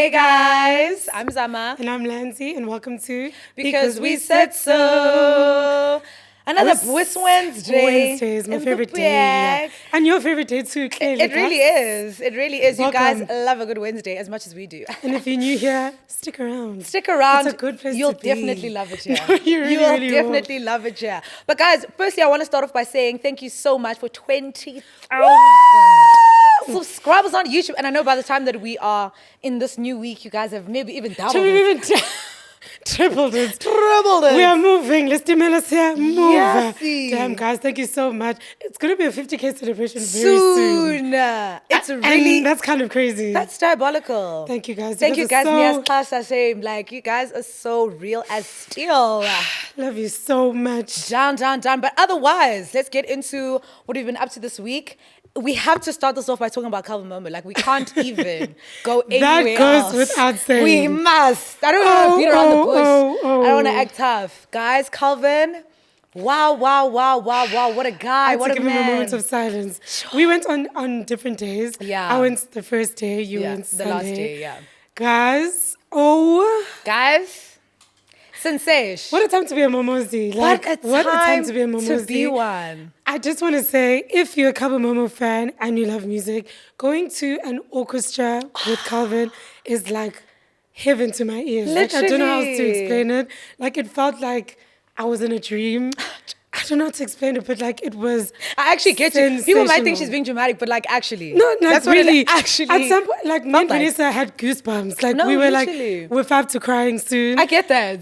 Hey guys, I'm Zama. And I'm Lancy, and welcome to Because We Said So. Another Bliss Wednesday. Wednesday is my in the favorite day. bag. Yeah. And your favorite day too, clearly. It really is. It really is. You guys Welcome. love a good Wednesday as much as we do. And if you're new here, stick around. Stick around. It's a good place You'll to be. definitely love it here. No, you really, You'll really definitely love it here. But guys, firstly, I want to start off by saying thank you so much for 20,000 subscribers on YouTube. And I know by the time that we are in this new week, you guys have maybe even doubled it. Tripled it. Tripled it. We are moving. Let's stimulus here. Move. Yes-y. Damn, guys, thank you so much. It's going to be a 50K celebration very soon. It's really... And that's kind of crazy. That's diabolical. Thank you, guys. Thank you, guys. So... Class shame. Like, you guys are so real as steel. Love you so much. Down. But otherwise, let's get into what we've been up to this week. We have to start this off by talking about Kelvin Momo. Like, we can't even go anywhere That goes else. without saying. We must. I don't want to beat around the bush. I don't want to act tough. Guys, Kelvin, wow. What a guy. What a give him a man. moment of silence. We went on different days. Yeah. I went the first day, you went the Sunday. last day, yeah. Guys, sensation. what a time to be a Momozi. Like, what a time to be a Momozi. to be one. I just want to say, if you're a Kelvin Momo fan and you love music, going to an orchestra with Kelvin is like heaven to my ears. Like, I don't know how else to explain it. Like, it felt like I was in a dream. I don't know how to explain it, but like it was. I actually get you. People might think she's being dramatic, but like actually, no, that's really. What it actually. At some point, like me and like. Vanessa had goosebumps. Like No, we were literally. like, we're fab to crying soon. I get that.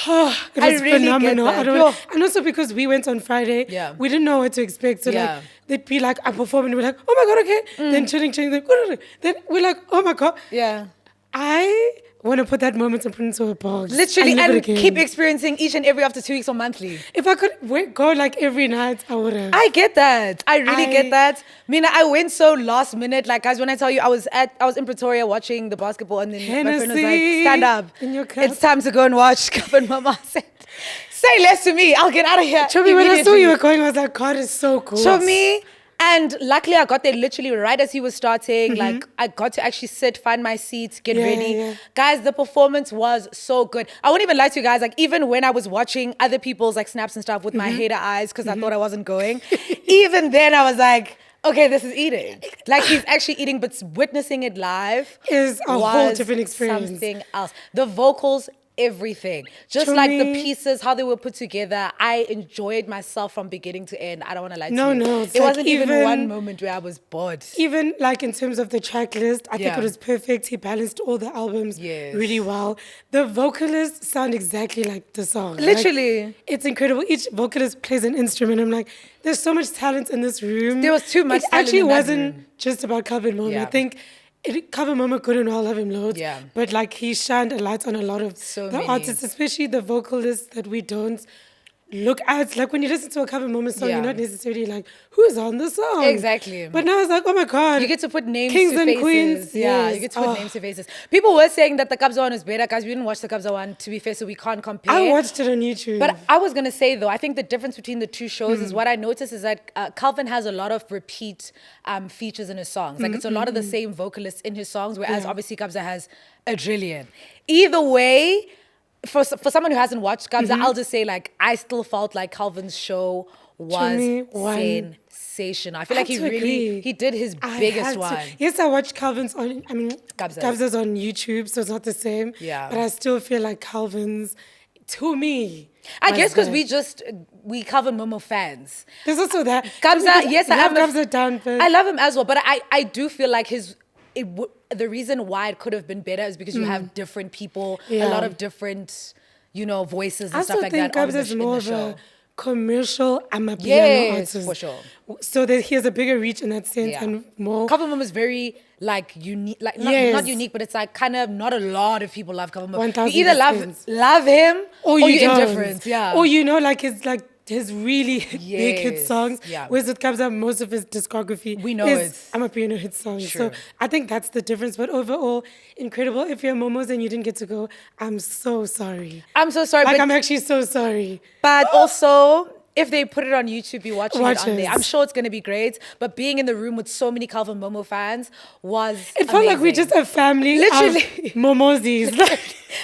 It was really phenomenal. get that. And also because we went on Friday, Yeah. we didn't know what to expect. So Yeah. like they'd be like, I perform and we're like, oh my god, okay. Then chilling. Then we're like, oh my god. Yeah. I want to put that moment and put it into a box. Literally, live it and again. keep experiencing each and every after 2 weeks or monthly. If I could go like every night, I would have. I get that. I really get that. Mina, I went so last minute. Like, guys, when I tell you, I was in Pretoria watching the basketball, and then my friend was like, "Stand up, in your cup. it's time to go and watch." Kelvin Momo said, "Say less to me. I'll get out of here." Chomi, when I saw you were going, I was like, God, it's so cool. Chomi. And luckily, I got there literally right as he was starting. Like, I got to actually sit, find my seat, get ready. Yeah. Guys, the performance was so good. I won't even lie to you guys. Like, even when I was watching other people's like snaps and stuff with my hater eyes because I thought I wasn't going, even then I was like, okay, this is eating. Like, he's actually eating, but witnessing it live is a whole different experience. Something else. The vocals, everything. Just like the pieces, how they were put together. I enjoyed myself from beginning to end. I don't want to lie to you. No. It wasn't even one moment where I was bored. Even like in terms of the track list, I think it was perfect. He balanced all the albums really well. The vocalists sound exactly like the song. Literally. Like, it's incredible. Each vocalist plays an instrument. I'm like, there's so much talent in this room. There was too much It talent actually in that wasn't room. just about Kelvin Momo. Yeah. I think Kelvin Momo couldn't all love him loads. Yeah. But like he shined a light on a lot of So the many. artists, especially the vocalists that we don't look at. Like when you listen to a Kelvin Momo song, you're not necessarily like, who's on the song? Exactly. But now it's like, oh my God. You get to put names Kings to and faces. queens. Yeah, Yes. you get to put names to faces. People were saying that the Kabza one was better. Guys, we didn't watch the Kabza one, to be fair, so we can't compare. I watched it on YouTube. But I was going to say, though, I think the difference between the two shows is what I noticed is that Kelvin has a lot of repeat features in his songs. Like, it's a lot of the same vocalists in his songs, whereas obviously Kabza has a trillion. Either way, for someone who hasn't watched Kabza, I'll just say, like, I still felt like Kelvin's show was sensational. I feel like he did his biggest one. Yes, I watched Kelvin's on, Kabza's on YouTube, so it's not the same. Yeah. But I still feel like Kelvin's, to me, I guess because we Kelvin Momo fans. There's also that. Kabza, yes, I love am. Kabza down, but I love him as well, but I do feel like the reason why it could have been better is because you have different people, a lot of different, voices and stuff like that. I still think Kabza's more of a commercial amapiano artist. For sure. So that he has a bigger reach in that sense and more. Kelvin Momo is very unique, like not unique, but it's like kind of not a lot of people love Kelvin Momo. You either love him or you're indifferent. Yeah. Or like his really big hit songs. Yeah. Whereas with Kabza, most of his discography is amapiano hit songs. True. So I think that's the difference. But overall, incredible. If you're Momos and you didn't get to go, I'm so sorry. I'm so sorry. I'm actually so sorry. But also, if they put it on YouTube, be watching it on there. I'm sure it's going to be great. But being in the room with so many Kelvin Momo fans was It felt like we're just a family Literally. of Momozis.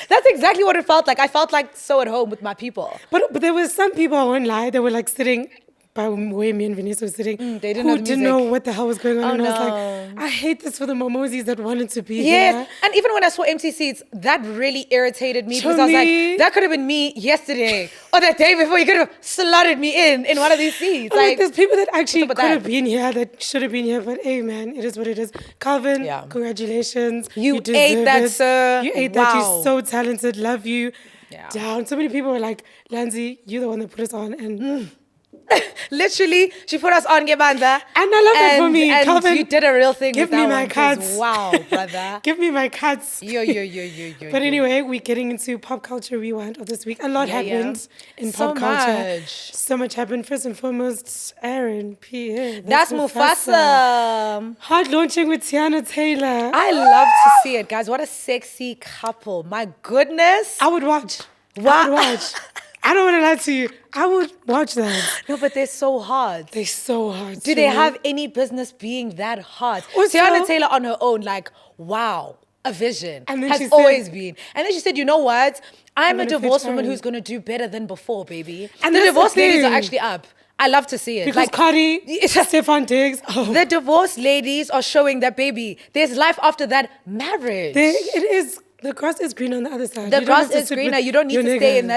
That's exactly what it felt like. I felt like so at home with my people. But there were some people, I won't lie, they were like sitting by where me and Vanessa were sitting, they didn't who know didn't know what the hell was going on. Oh, and I was no. like, I hate this for the Momozis that wanted to be Yes, here. and even when I saw empty seats, that really irritated me because I was like, that could have been me yesterday or the day before. You could have slotted me in one of these seats. Like, there's people that actually could have that? been here, that should have been here, but hey, man, it is what it is. Calvin, congratulations. You deserve ate that, it. sir. You ate that. You're so talented. Love you. Down. So many people were like, Lanzi, you're the one that put us on. And literally, she put us on Gebanda. And I love that for me. And Calvin, you did a real thing give with me that my one, 'cause cuts. wow, brother. Give me my cuts. Yo. But anyway, we're getting into pop culture rewind of this week. A lot happened in pop culture. So much happened. First and foremost, Aaron, Pierre. That's Mufasa. Hard launching with Teyana Taylor. I love to see it, guys. What a sexy couple. My goodness. I would watch. I would watch. I don't want to lie to you. I would watch that. No, but they're so hard. They're so hard. Do they have any business being that hard? Also, Teyana Taylor on her own, like, wow, a vision. And then has she said, always been. And then she said, you know what? I'm a gonna divorced pitch woman Aaron. who's going to do better than before, baby. And the that's the divorced ladies are thing. actually up. I love to see it. Because Like, Cardi, Stefan Diggs. Oh. the divorced ladies are showing that, baby, there's life after that marriage. It is. The grass is green on the other side. The grass is greener. You don't need to stay in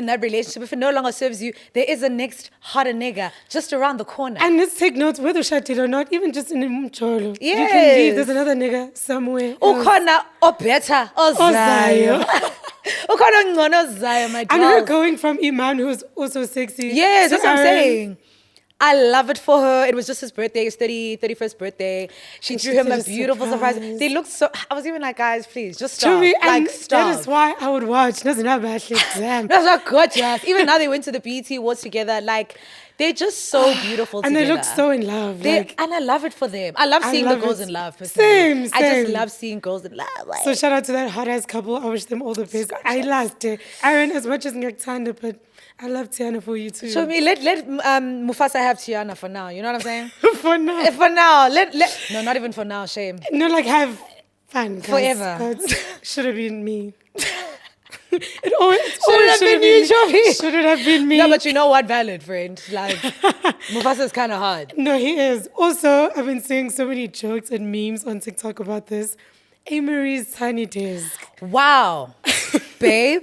that relationship. If it no longer serves you, there is a next hotter nigga just around the corner. And let's take notes, whether Shatile or not, even just in Mcholo. Yes. You can leave. There's another nigga somewhere. Ukhona better, ozayo. Ukhona ngcono ozayo, my And girl. her going from Iman, who's also sexy. Yes, to that's what I'm Aaron. saying. I love it for her. It was just his birthday, his 31st birthday. She threw him a beautiful surprise. They looked so... I was even like, guys, please, just stop. To me, and stop. that is why I would watch. Doesn't have Ashley. Damn. That's not gorgeous. Even now they went to the BET Awards together. Like, they're just so beautiful And together. they look so in love. And I love it for them. I love seeing the girls in love. Personally. Same. I just love seeing girls in love. Like. So shout out to that hot ass couple. I wish them all the best. I loved it. Aaron, as much as Ngakthanda, but I love Teyana for you too. So let Mufasa have Teyana for now. You know what I'm saying? For now. For now. No, not even for now. Shame. No, like have fun. Guys. Forever. Should have been me. It always Should have been you, Jovi. Should it have been me? No, but you know what? Valid, friend. Like, Mufasa's kind of hard. No, he is. Also, I've been seeing so many jokes and memes on TikTok about this. Amerie's tiny desk. Wow. Babe.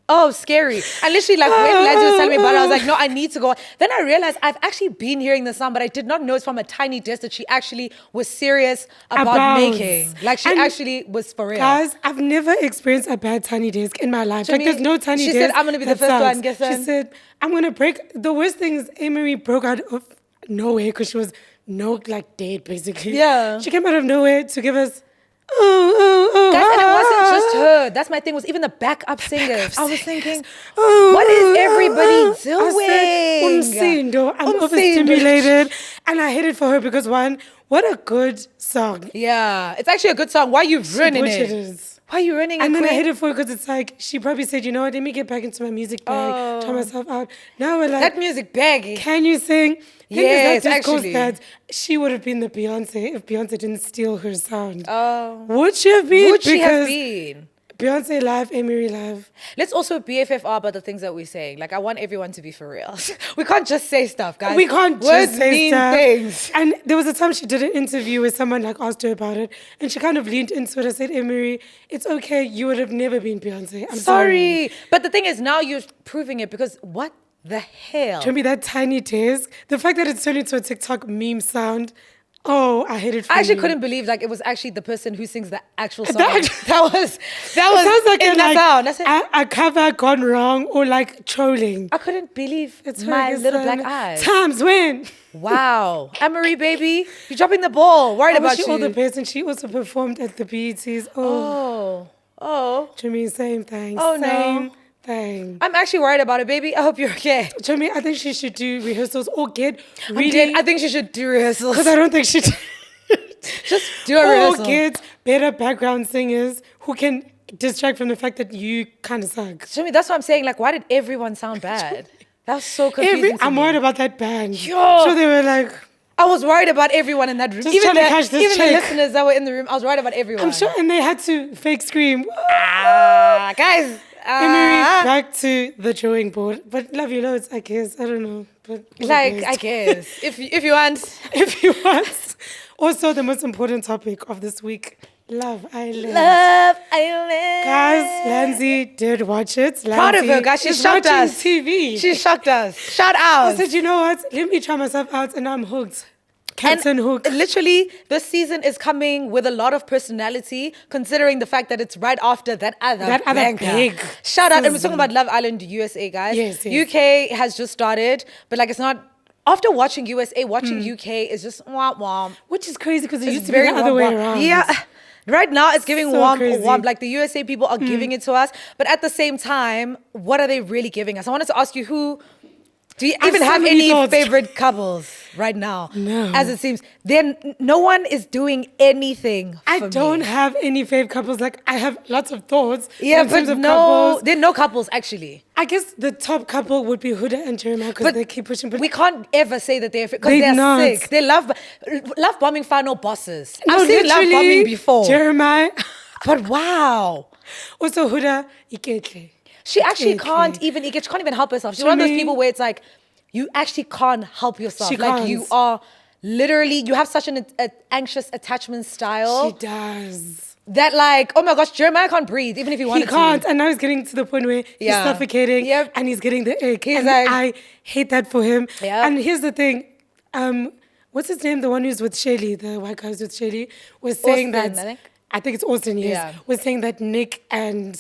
Oh, scary. And literally, like, when Lanzi was telling me about it, I was like, no, I need to go. Then I realized I've actually been hearing the sound, but I did not know it's from a tiny desk that she actually was serious about making. Like, she actually was for real. Guys, I've never experienced a bad tiny desk in my life. To Like, me, there's no tiny she desk. said, I'm going to be the first one, guess She said, I'm going to break. The worst thing is, Amerie broke out of nowhere because she was dead, basically. Yeah. She came out of nowhere to give us, oh, Guys, and it wasn't just her. That's my thing, was even the backup singers. I was thinking, what is everybody doing? I said, I'm overstimulated. And I hate it for her because, one, what a good song. Yeah, it's actually a good song. Why are you ruining it? Why are you ruining it? And then I hate it for her because it's like, she probably said, you know what, let me get back into my music bag, try myself out. Now we're like, that music baggy. Can you sing? Yes, that just goes actually. that she would have been the Beyonce if Beyonce didn't steal her sound. Oh. Would she have been? Would she have been? Beyonce live, Amerie live. Let's also BFFR about the things that we're saying. Like, I want everyone to be for real. We can't just say stuff, guys. We can't Words just say mean stuff. things. And there was a time she did an interview where someone like asked her about it, and she kind of leaned into it and said, Amerie, it's okay. You would have never been Beyonce. I'm sorry. But the thing is, now you're proving it because what the hell? To me, that tiny desk, the fact that it's turned into a TikTok meme sound. Oh, I hate it for I actually you. couldn't believe like it was actually the person who sings the actual song. That was sounds like in the sound. That's it. a cover gone wrong or like trolling. I couldn't believe It's my her, little son. black eyes. Times when. Wow. Amerie, baby, you're dropping the ball. Worried I about wish you you. all the best, and she also performed at the BETs. Oh. Jimmy, same thing. Oh, no. Same thing. I'm actually worried about it, baby. I hope you're okay. Jimmy, I think she should do rehearsals or get really. I think she should do rehearsals. Because I don't think she. Just do a rehearsal. Or get better background singers who can distract from the fact that you kind of suck. Jimmy, that's what I'm saying. Like, why did everyone sound bad? That was so confusing. I'm worried about that band. Yo. So they were like, I was worried about everyone in that room. Just trying to catch this even the chick. listeners that were in the room, I was worried about everyone. I'm sure, and they had to fake scream. Guys. Amerie, back to the drawing board. But love you loads, I guess. I don't know. But I guess. if you want. If you want. Also, the most important topic of this week. Love Island. Love Island. Guys, Lanzi did watch it. Proud of her, guys. She shocked us. TV. She shocked us. Shout out. I said, you know what? Let me try myself out, and I'm hooked. Captain Hook. Literally, this season is coming with a lot of personality, considering the fact that it's right after that other big. Shout out. And we're talking about Love Island USA, guys. Yes. UK has just started, but like it's not. After watching USA, watching UK is just womp womp. Which is crazy because it used to be very the other way womp. around. Yeah. Right now, it's giving So womp crazy. womp. Like the USA people are giving it to us. But at the same time, what are they really giving us? I wanted to ask you do you even so have many any thoughts. favorite couples right now? No. As it seems. Then no one is doing anything I for don't me. have any fave couples. Like, I have lots of thoughts. Yeah, in terms but of no, couples. there are no couples actually. I guess the top couple would be Huda and Jeremiah because they keep pushing. But we can't ever say that because They're they're not. sick. They love bombing final bosses. no, I've seen love literally, bombing before. Jeremiah. But wow. Also, Huda, Iketle. She actually Okay. can't even help herself. She's To one of those me- people where it's like, you actually can't help yourself. She like can't. you are literally, you have such an anxious attachment style She does. that like, oh my gosh, Jeremiah can't breathe even if he wanted He can't. to. And now he's getting to the point where he's Yeah. suffocating Yep. and he's getting the ick. He's and like- I hate that for him. Yep. And here's the thing. What's his name? The one who's with Shelly, the white guy who's with Shelly, was saying Austin, that. I think. I think it's Austin, yes. Yeah. Was saying that Nick and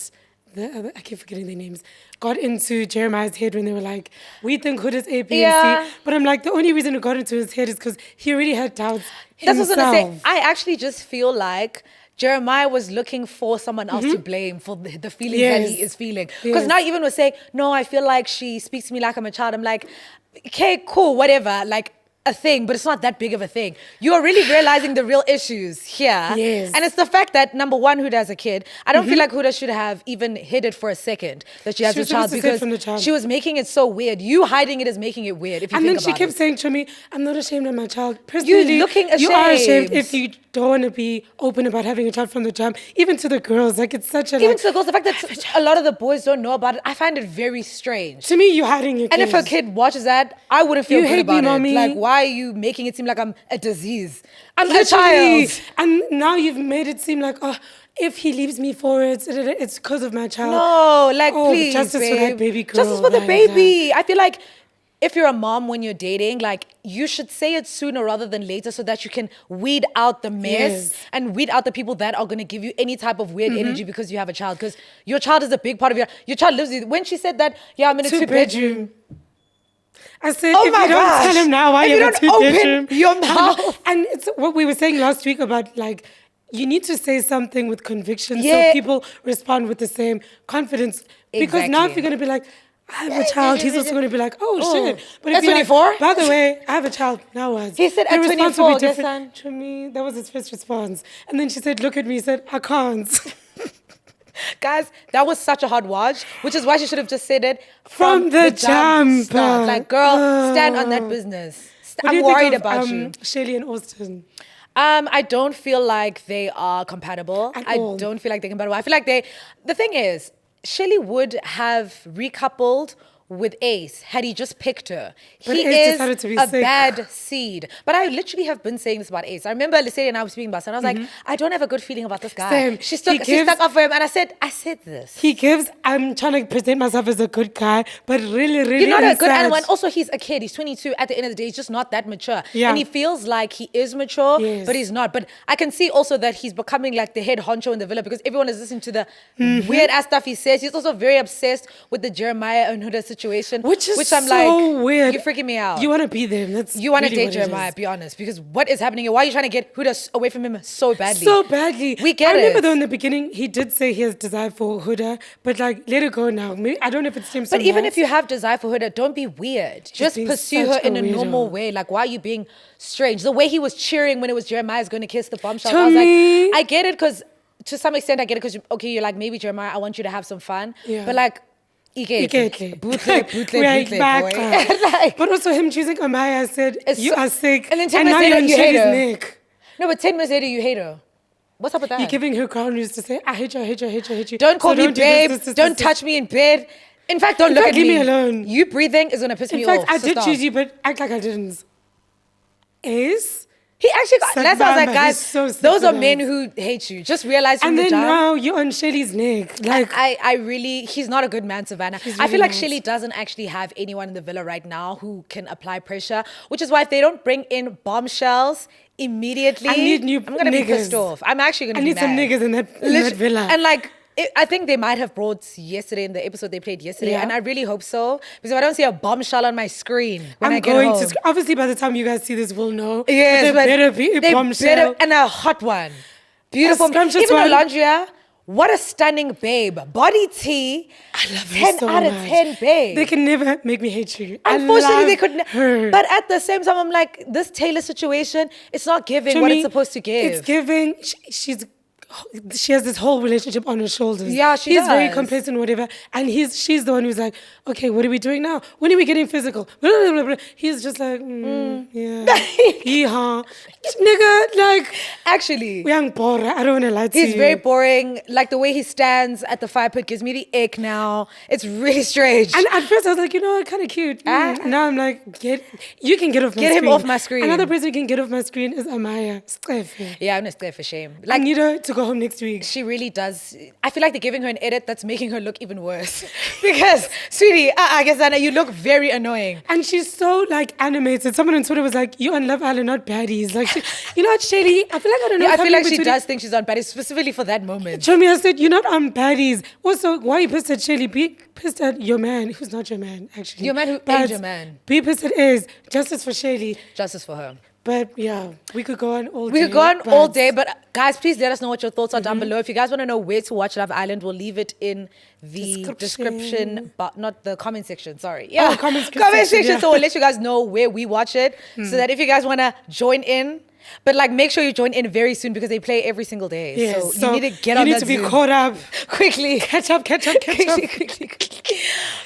the other, I keep forgetting their names, got into Jeremiah's head when they were like, we think Hood is A, B, Yeah. and C. But I'm like, the only reason it got into his head is because he already had doubts That's what I was himself. gonna say. I actually just feel like Jeremiah was looking for someone else to blame for the feelings that he Yes. is feeling. Because Yes. now even was saying, no, I feel like she speaks to me like I'm a child. I'm like, okay, cool, whatever. Like a thing, but it's not that big of a thing. You're really realizing the real issues here. Yes. And it's the fact that, number one, Huda as a kid, I don't feel like Huda should have even hid it for a second that she has She a was child supposed to say it because from the jump. she was making it so weird. You hiding it is making it weird if you And think then she about kept it. saying to me, I'm not ashamed of my child. Personally, looking you are ashamed ashamed. if you don't want to be open about having a child from the jump. Even to the girls, like it's such a Even like, to the girls, the fact that a lot of the boys don't know about it, I find it very strange. to me, you're hiding your And if a kids. kid watches that, I wouldn't feel You good hate me, about it. mommy. Like, why are you making it seem like I'm a disease? I'm a Literally. child. And now you've made it seem like, oh, if he leaves me for it, it's because of my child. No, like, Oh, please, justice for babe. that baby girl. Justice for the like baby. I feel like if you're a mom when you're dating, like, you should say it sooner rather than later so that you can weed out the mess Yes. and weed out the people that are going to give you any type of weird energy because you have a child. Because your child is a big part of your child lives with you. When she said that, yeah, I'm in a two-bedroom. I said, Oh if my you don't gosh. tell him now why If you're you a don't two-bedroom. open your mouth. And it's what we were saying last week about like, you need to say something with conviction Yeah. so people respond with the same confidence. Because now if Exactly. you're going to be like, I have a child, he's also going to be like, oh, shit. But if At you're like, 24? by the way, I have a child, now what? He said Your at response 24, would be guess, different. To me, that was his first response. And then she said, look at me, he said, I can't. Guys, that was such a hard watch, which is why she should have just said it From the jump. start. Like, girl, stand on that business. What do I'm you think worried of, about you. Shelly and Austin. I don't feel like they are compatible. At I all. don't feel like they're compatible. I feel like the thing is, Shelly would have recoupled with Ace had he just picked her. But He Ace is decided to be a sick. bad seed. But I literally have been saying this about Ace. I remember Lisette and I were speaking about it, and I was like, I don't have a good feeling about this guy. Same. She He stuck gives- up for him, and I said this. He gives, I'm trying to present myself as a good guy, but really, really You're not a good inside- animal. And also, he's a kid. He's 22. At the end of the day, he's just not that mature. Yeah. And he feels like he is mature, Yes. but he's not. But I can see also that he's becoming like the head honcho in the villa because everyone is listening to the weird ass stuff he says. He's also very obsessed with the Jeremiah and Huda situation, Which is I'm so like, weird. you're freaking me out. You want to be them. That's You want to really date what it Jeremiah, is. be honest, because what is happening here? Why are you trying to get Huda away from him so badly? So badly. We get I remember it. though in the beginning, he did say he has desire for Huda, but like, let it go now. Maybe, I don't know if it's stems But from even that. if you have desire for Huda, don't be weird. Just being pursue her such in a a normal weirdo. way. Like, why are you being strange? The way he was cheering when it was Jeremiah's going to kiss the bombshell. To I was me- like, I get it because to some extent I get it because, okay, you're like, maybe Jeremiah, I want you to have some fun. Yeah. But like, Iketle. Bootle, boy. Like, but also him choosing Amerie, I said, you are sick. And then 10 now minutes you're later, on you hate Shelly's her. neck. No, but 10 minutes later, you hate her. What's up with that? You're giving her crown news to say, I hate you, I hate you, I hate you, I hate you. Don't call me do babe. this, Don't touch me in bed. In fact, don't look at leave me. me alone. You breathing is going to piss me In fact, off. I so did stop. choose you, but act like I didn't. Is? He actually got, that's why I was like, Bamba, guys, he's so sick those are with men us. who hate you. Just realize from And the then jump. now you're on Shelly's neck. Like, I really, he's not a good man, Savannah. I really feel like not. Shelly doesn't actually have anyone in the villa right now who can apply pressure, which is why if they don't bring in bombshells immediately, I need new I'm going to be niggas. pissed off. I'm actually going to I be need some mad. niggas in that villa. And like, I think they might have brought yesterday in the episode they played yesterday, Yeah. and I really hope so, because if I don't see a bombshell on my screen when I I'm get going home, to. Obviously, by the time you guys see this, we'll know. yes, But there better be a they bombshell. better- and a hot one, beautiful. A scrumptious Even one. Alondria, what a stunning babe, body tea, I love her 10 so out of much. 10 babe. They can never make me hate you. Unfortunately, they couldn't. couldn't. But at the same time, I'm like, this Taylor situation, it's not giving what it's supposed to give. It's giving. She has this whole relationship on her shoulders. Yeah, she He's very does. complacent, whatever. And she's the one who's like, okay, what are we doing now? When are we getting physical? Blah, blah, blah, blah. He's just like, yeah, yeehaw. Nigga, like, Actually, young Bora, I don't want to lie to you. he's very boring. Like the way he stands at the fire pit gives me the ick now. It's really strange. And at first I was like, you know what, kind of cute. Now I'm like, you can get off my screen. Get him off my screen. Another person who can get off my screen is Amaya. Yeah, I'm not scared for shame. I need her to go home next week. She really does. I feel like they're giving her an edit that's making her look even worse. Because, sweetie, I guess, Anna, you look very annoying. And she's so like animated. Someone on Twitter was like, you on Love Island, not baddies. Like, you know what, Shelly? I feel like I don't know. Yeah, I what's feel like happening she between does think she's on bad, specifically for that moment. Show me, I said, you're not on baddies. Also, why are you pissed at Shelly? Be pissed at your man, who's not your man, actually. Your man who But ain't your man. Be pissed at is. Justice for Shelly. Justice for her. But yeah, we could go on all day. We could go on all day, but guys, please let us know what your thoughts are down below. If you guys want to know where to watch Love Island, we'll leave it in the description, but not the comment section. Sorry. Yeah, comment section. yeah. So we'll let you guys know where we watch it, so that if you guys want to join in, but like make sure you join in very soon because they play every single day. Yes, So you need to get on that You need to be Zoom. caught up. Quickly. Catch up. Quickly.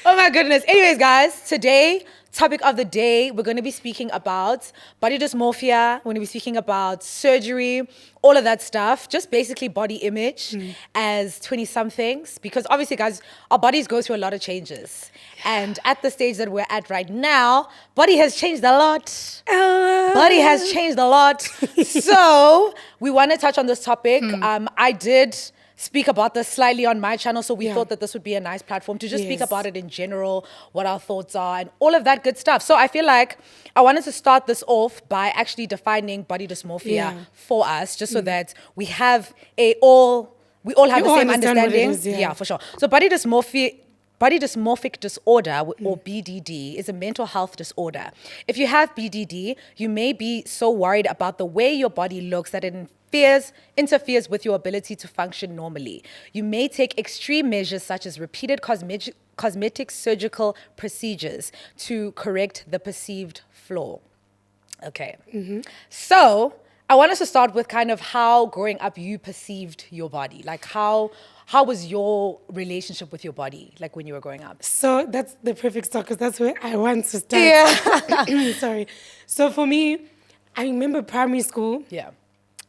Oh my goodness. Anyways, guys, today, topic of the day, we're going to be speaking about body dysmorphia. We're going to be speaking about surgery, all of that stuff. Just basically body image as 20-somethings. Because obviously, guys, our bodies go through a lot of changes. And at the stage that we're at right now, body has changed a lot. Body has changed a lot. So we want to touch on this topic. I did speak about this slightly on my channel, so we thought that this would be a nice platform to just speak about it in general, what our thoughts are, and all of that good stuff. So I feel like I wanted to start this off by actually defining body dysmorphia for us, just so that we have we all have the same understand what it understanding. is, Yeah, for sure. So body dysmorphic disorder, or BDD, is a mental health disorder. If you have BDD, you may be so worried about the way your body looks that it interferes with your ability to function normally. You may take extreme measures such as repeated cosmetic surgical procedures to correct the perceived flaw. Okay. So I want us to start with kind of how growing up you perceived your body. Like how was your relationship with your body like when you were growing up? So that's the perfect start because that's where I want to start. Yeah. Sorry. So for me, I remember primary school. Yeah.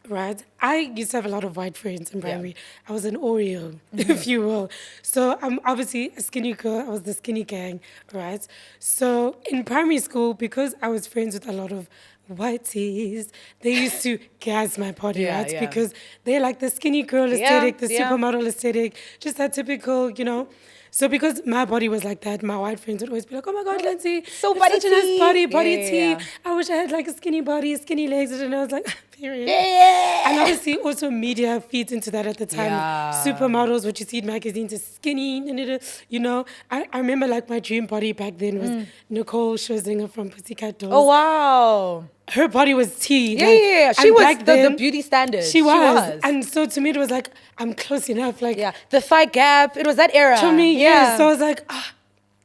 Right. I used to have a lot of white friends in primary. I was an Oreo, if you will. So I'm obviously a skinny girl. I was the skinny gang, right? So in primary school, because I was friends with a lot of whiteies, they used to gas my body, right? Because they're like the skinny girl aesthetic, the supermodel aesthetic, just that typical, you know. So because my body was like that, my white friends would always be like, oh my God, Lindsay, so such a nice body, body yeah. tea. I wish I had like a skinny body, skinny legs. And I was like, period. Yeah. And obviously also media feeds into that at the time. Yeah. Supermodels, what you see in magazines is skinny, you know. I remember like my dream body back then was Nicole Scherzinger from Pussycat Dolls. Oh, wow. Her body was tea. Yeah. She was the beauty standard. She was. And so to me, it was like, I'm close enough. Like, the thigh gap. It was that era. To me, yeah. So I was like,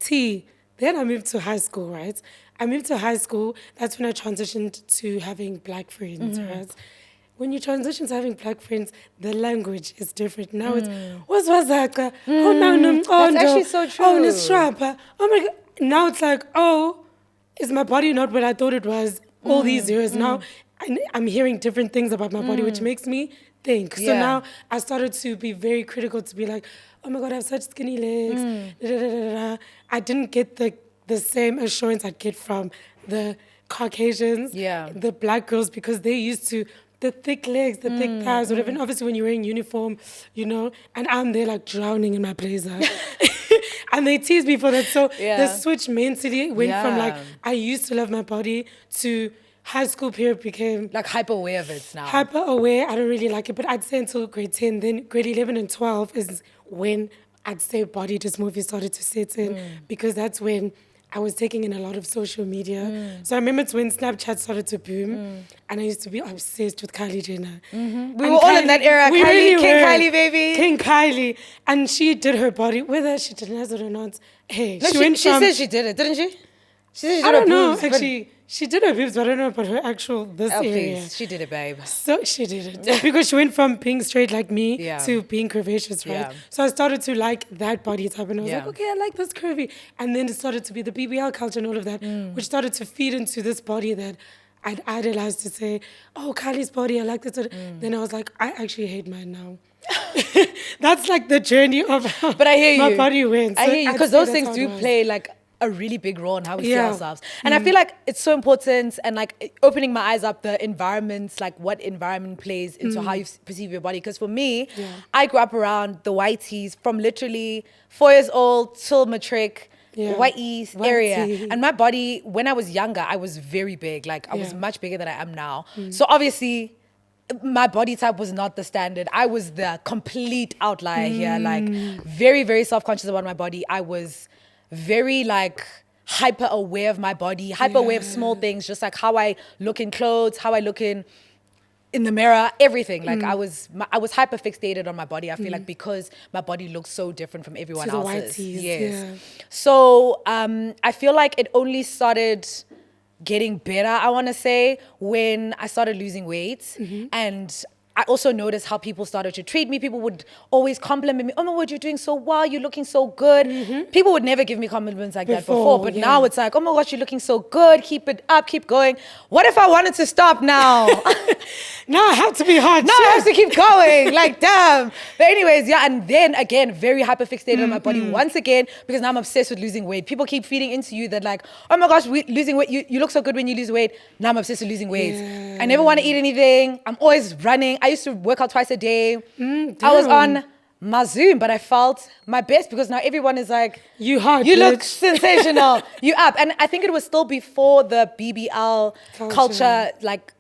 tea. Then I moved to high school, right? I moved to high school. That's when I transitioned to having black friends, right? when you transition to having black friends, the language is different. Now it's, what's that? Oh, no, oh, That's actually so true. Oh, Nishrapa. Oh my God. Now it's like, oh, is my body not what I thought it was all these years? Now I'm hearing different things about my body, which makes me think. So now I started to be very critical, to be like, oh my God, I have such skinny legs. I didn't get the same assurance I'd get from the Caucasians, the black girls, because they used to, the thick legs, the thick thighs, whatever. And obviously when you're wearing uniform, you know, and I'm there like drowning in my blazer. And they tease me for that. So the switch mentally went from like, I used to love my body, to high school period became... like hyper aware of it now. Hyper aware, I don't really like it. But I'd say until grade 10, then grade 11 and 12 is when I'd say body dysmorphia started to set in. Because that's when I was taking in a lot of social media. So I remember it's when Snapchat started to boom. And I used to be obsessed with Kylie Jenner. We were all in that era. We Kylie, really King were. Kylie, baby. King Kylie. And she did her body, whether she denies it or not. Hey, No, she went she from... said she did it, didn't she? She said she did I her don't know, boobs, but- actually. She did her boobs, but I don't know about her actual this Oh, area. please. She did it, babe. So she did it. Because she went from being straight like me Yeah. to being curvaceous, right? Yeah. So I started to like that body type, and I was Yeah. like, okay, I like this curvy. And then it started to be the BBL culture and all of that, which started to feed into this body that I'd idolized, to say, oh, Kylie's body, I like this. Then I was like, I actually hate mine now. That's like the journey of how But I hear you. my body went. I So hear you, I'd because say those that's things how it do was. play like a really big role in how we see Yeah. ourselves. And I feel like it's so important, and like opening my eyes up, the environments, like what environment plays into how you perceive your body. Because for me, I grew up around the whiteys from literally 4 years old till matric. White East area. Whitey. And my body, when I was younger, I was very big. Like I was Yeah. much bigger than I am now. So obviously my body type was not the standard. I was the complete outlier here. Like very, very self-conscious about my body. I was very like hyper aware of my body, hyper aware of small things, just like how I look in clothes, how I look in the mirror, everything. Like I was hyper fixated on my body. I feel like because my body looks so different from everyone To the else's. whiteys, Yes. yeah. So I feel like it only started getting better, I want to say, when I started losing weight. And I also noticed how people started to treat me. People would always compliment me. Oh my God, you're doing so well. You're looking so good. People would never give me compliments like that before. But now it's like, oh my gosh, you're looking so good. Keep it up. Keep going. What if I wanted to stop now? Now I have to be hard. No, I have to keep going. Like, damn. But anyways, yeah. And then again, very hyper fixated on my body once again, because now I'm obsessed with losing weight. People keep feeding into you that like, oh my gosh, losing weight. You look so good when you lose weight. Now I'm obsessed with losing weight. Yeah. I never want to eat anything. I'm always running. I used to work out twice a day. I was on my Zoom, but I felt my best because now everyone is like, You hot, you look bitch." sensational. You up. And I think it was still before the BBL culture like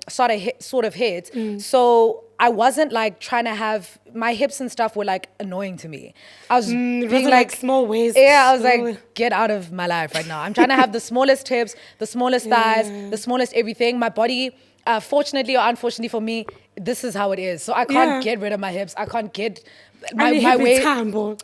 sort of hit. So I wasn't like trying to have my hips and stuff were like annoying to me. I was It being wasn't like small waist. yeah, I was small- like, get out of my life right now. I'm trying to have the smallest hips, the smallest thighs, the smallest everything. My body, fortunately or unfortunately for me, this is how it is. So I can't get rid of my hips. I can't get my waist.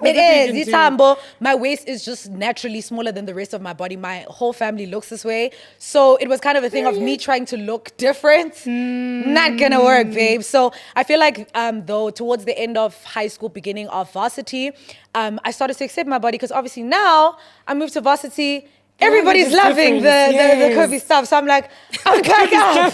It is. Itambo. My waist is just naturally smaller than the rest of my body. My whole family looks this way. So it was kind of a thing of me trying to look different. Not gonna work, babe. So I feel like though towards the end of high school, beginning of varsity, I started to accept my body because obviously now I moved to varsity. Everybody's loving the curvy stuff. So I'm like, I'm back up.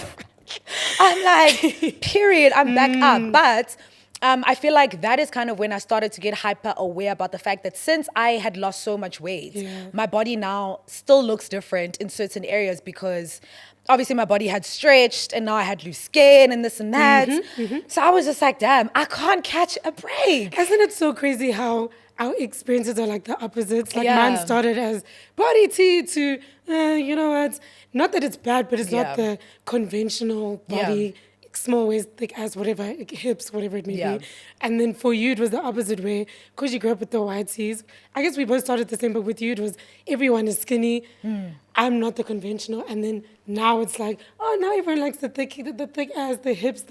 I'm like, period. I'm back up. But I feel like that is kind of when I started to get hyper aware about the fact that since I had lost so much weight, my body now still looks different in certain areas because obviously my body had stretched and now I had loose skin and this and that. So I was just like, damn, I can't catch a break. Isn't it so crazy how our experiences are like the opposites? Like Yeah. mine started as body tea to, you know what? Not that it's bad, but it's not the conventional body, small waist, thick ass, whatever, hips, whatever it may be. And then for you, it was the opposite way because you grew up with the whiteies. I guess we both started the same, but with you, it was everyone is skinny. I'm not the conventional. And then now it's like, oh, now everyone likes the thick ass, the hips,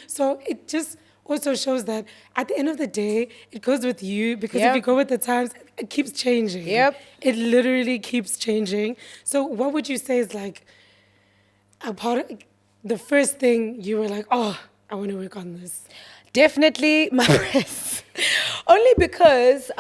So it just also shows that at the end of the day, it goes with you because if you go with the times, it keeps changing. It literally keeps changing. So what would you say is like a part of the first thing you were like, oh, I want to work on this? Definitely my breasts. Only because,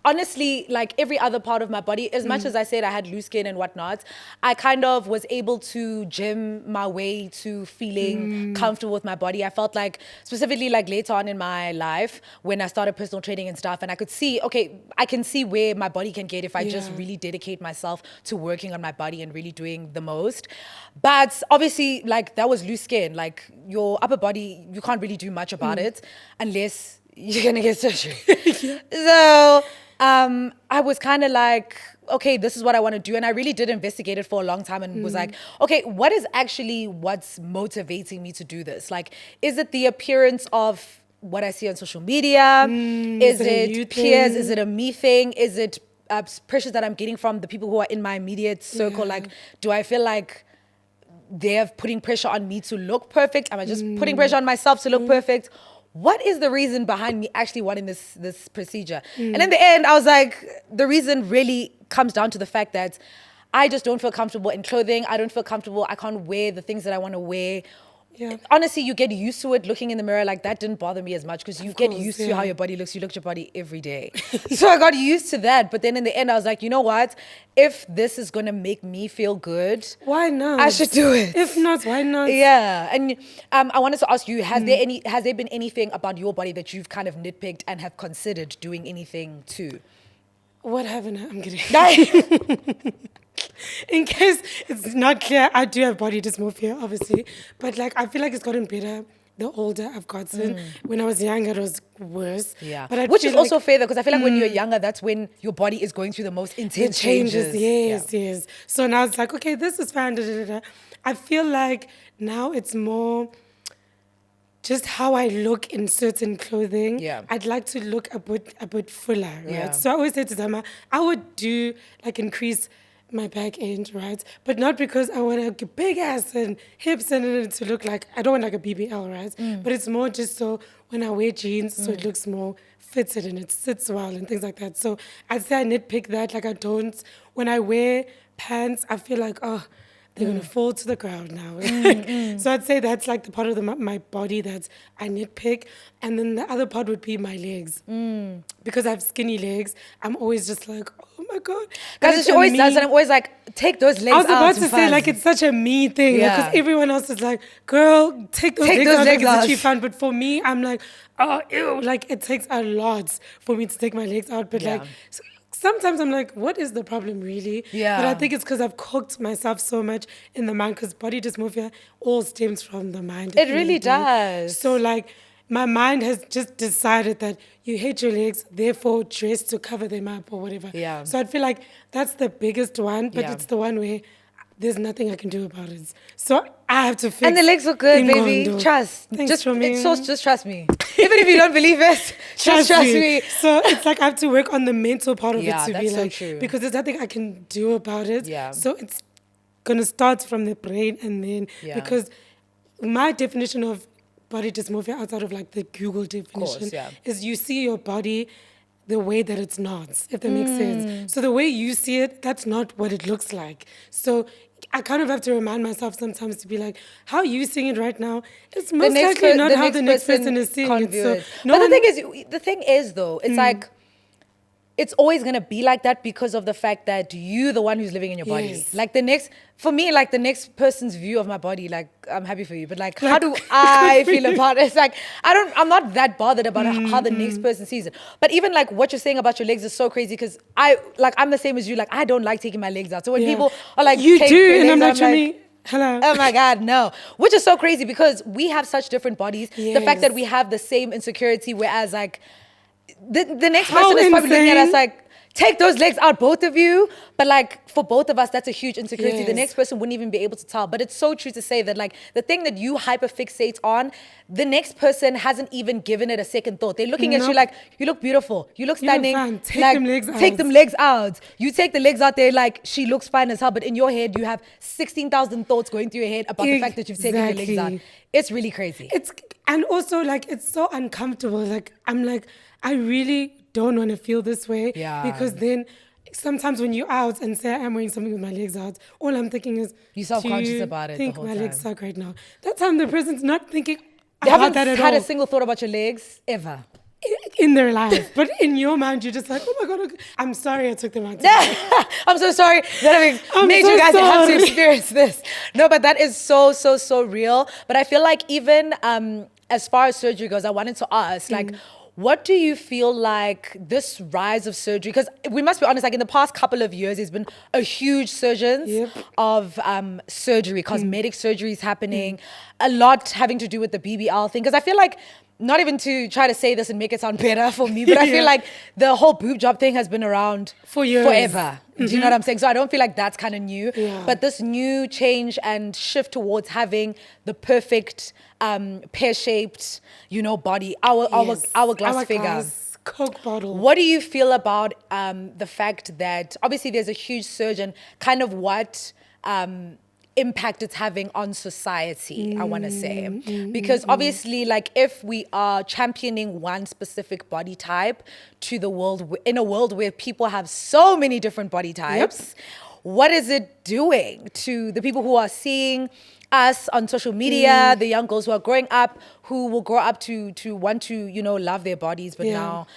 honestly, like every other part of my body, as much as I said I had loose skin and whatnot, I kind of was able to gym my way to feeling comfortable with my body. I felt like, specifically like later on in my life, when I started personal training and stuff, and I could see, okay, I can see where my body can get if I just really dedicate myself to working on my body and really doing the most. But obviously, like that was loose skin. Like your upper body, you can't really do much about it unless you're gonna get surgery. So I was kind of like, okay, this is what I want to do. And I really did investigate it for a long time and was like, okay, what is actually what's motivating me to do this? Like, is it the appearance of what I see on social media? Is it peers? Is it a me thing? Is it pressures that I'm getting from the people who are in my immediate circle? Like, do I feel like they're putting pressure on me to look perfect? Am I just putting pressure on myself to look perfect? What is the reason behind me actually wanting this procedure? And in the end, I was like, the reason really comes down to the fact that I just don't feel comfortable in clothing. I don't feel comfortable. I can't wear the things that I want to wear. Yeah. Honestly, you get used to it looking in the mirror. Like that didn't bother me as much because you get used to how your body looks. You look at your body every day. So I got used to that. But then in the end, I was like, you know what? If this is going to make me feel good, why not? I should do it. If not, why not? Yeah. And I wanted to ask you, has there been anything about your body that you've kind of nitpicked and have considered doing anything to? What haven't I? I'm kidding. In case it's not clear, I do have body dysmorphia, obviously. But like, I feel like it's gotten better the older I've gotten. When I was younger, it was worse. Yeah. But which is also fair though, because I feel like when you're younger, that's when your body is going through the most intense changes. Yes. So now it's like, okay, this is fine. I feel like now it's more just how I look in certain clothing. Yeah. I'd like to look a bit fuller, right? Yeah. So I always say to Zama, I would do like increase my back end, right? But not because I want a big ass and hips and it to look like, I don't want like a BBL, right? But it's more just so when I wear jeans, so it looks more fitted and it sits well and things like that. So I'd say I nitpick that, like I don't, when I wear pants, I feel like, oh, they're going to fall to the ground now. So I'd say that's like the part of my body that I nitpick. And then the other part would be my legs. Because I have skinny legs, I'm always just like, oh my God. Because she always does, and I'm always like, take those legs out. I was about to say, like, it's such a me thing. Because everyone else is like, girl, take those legs out. Like, it's actually fun. But for me, I'm like, oh, ew. Like, it takes a lot for me to take my legs out. But like, sometimes I'm like, what is the problem really? Yeah. But I think it's because I've cooked myself so much in the mind, because body dysmorphia all stems from the mind. It really does. So like, my mind has just decided that you hate your legs, therefore dress to cover them up or whatever. Yeah. So I feel like that's the biggest one, but it's the one where there's nothing I can do about it. So I have to fix. And the legs look good, baby. Trust. Thanks, just trust me. Even if you don't believe it, just trust me. So it's like I have to work on the mental part of it to be like, true. because there's nothing I can do about it. Yeah. So it's gonna start from the brain and then because my definition of body dysmorphia outside of like the Google definition is you see your body the way that it's not, if that makes sense. So the way you see it, that's not what it looks like. So I kind of have to remind myself sometimes to be like, how you seeing it right now is most likely not how the next person is seeing it. So but the thing is though, it's like, it's always going to be like that because of the fact that you're the one who's living in your body. Like the next person's view of my body, like I'm happy for you, but like how do I feel about it? It's like, I'm not that bothered about how the next person sees it. But even like what you're saying about your legs is so crazy because I'm the same as you. Like I don't like taking my legs out. So when people are like, you do, and I'm actually like, hello. Oh my God, no. Which is so crazy because we have such different bodies. The fact that we have the same insecurity, whereas like, the next person is probably looking at us like, take those legs out, both of you. But like for both of us, that's a huge insecurity. The next person wouldn't even be able to tell. But it's so true to say that like the thing that you hyperfixate on, the next person hasn't even given it a second thought. They're looking at you like, you look beautiful, you look stunning. Take like, them legs out. Take them legs out. You take the legs out there like she looks fine as hell. But in your head, you have 16,000 thoughts going through your head about the fact that you've taken your legs out. It's really crazy. And also like, it's so uncomfortable. Like, I'm like, I really don't want to feel this way because then sometimes when you're out and say I'm wearing something with my legs out, all I'm thinking is, You're self-conscious do you about it the think whole my legs time. suck right now? That time the person's not thinking They about haven't that at had all a single thought about your legs ever. in their life. But in your mind, you're just like, oh my God, okay. I'm sorry I took them out today. I'm so sorry that I made so you guys have to sorry. experience this. No, but that is so, so, so real. But I feel like even as far as surgery goes, I wanted to ask, like, what do you feel like this rise of surgery? Because we must be honest, like in the past couple of years, there's been a huge surgence of surgery, cosmetic surgeries happening, a lot having to do with the BBL thing. Because I feel like, not even to try to say this and make it sound better for me, but I feel like the whole boob job thing has been around For years. forever. Do you know what I'm saying? So I don't feel like that's kind of new. Yeah. But this new change and shift towards having the perfect pear-shaped, body, hourglass figure. Hourglass, Coke bottle. What do you feel about the fact that obviously there's a huge surge and kind of what impact it's having on society, I want to say. Because obviously, like, if we are championing one specific body type to the world, in a world where people have so many different body types, what is it doing to the people who are seeing us on social media, the young girls who are growing up, who will grow up to want to, love their bodies, but now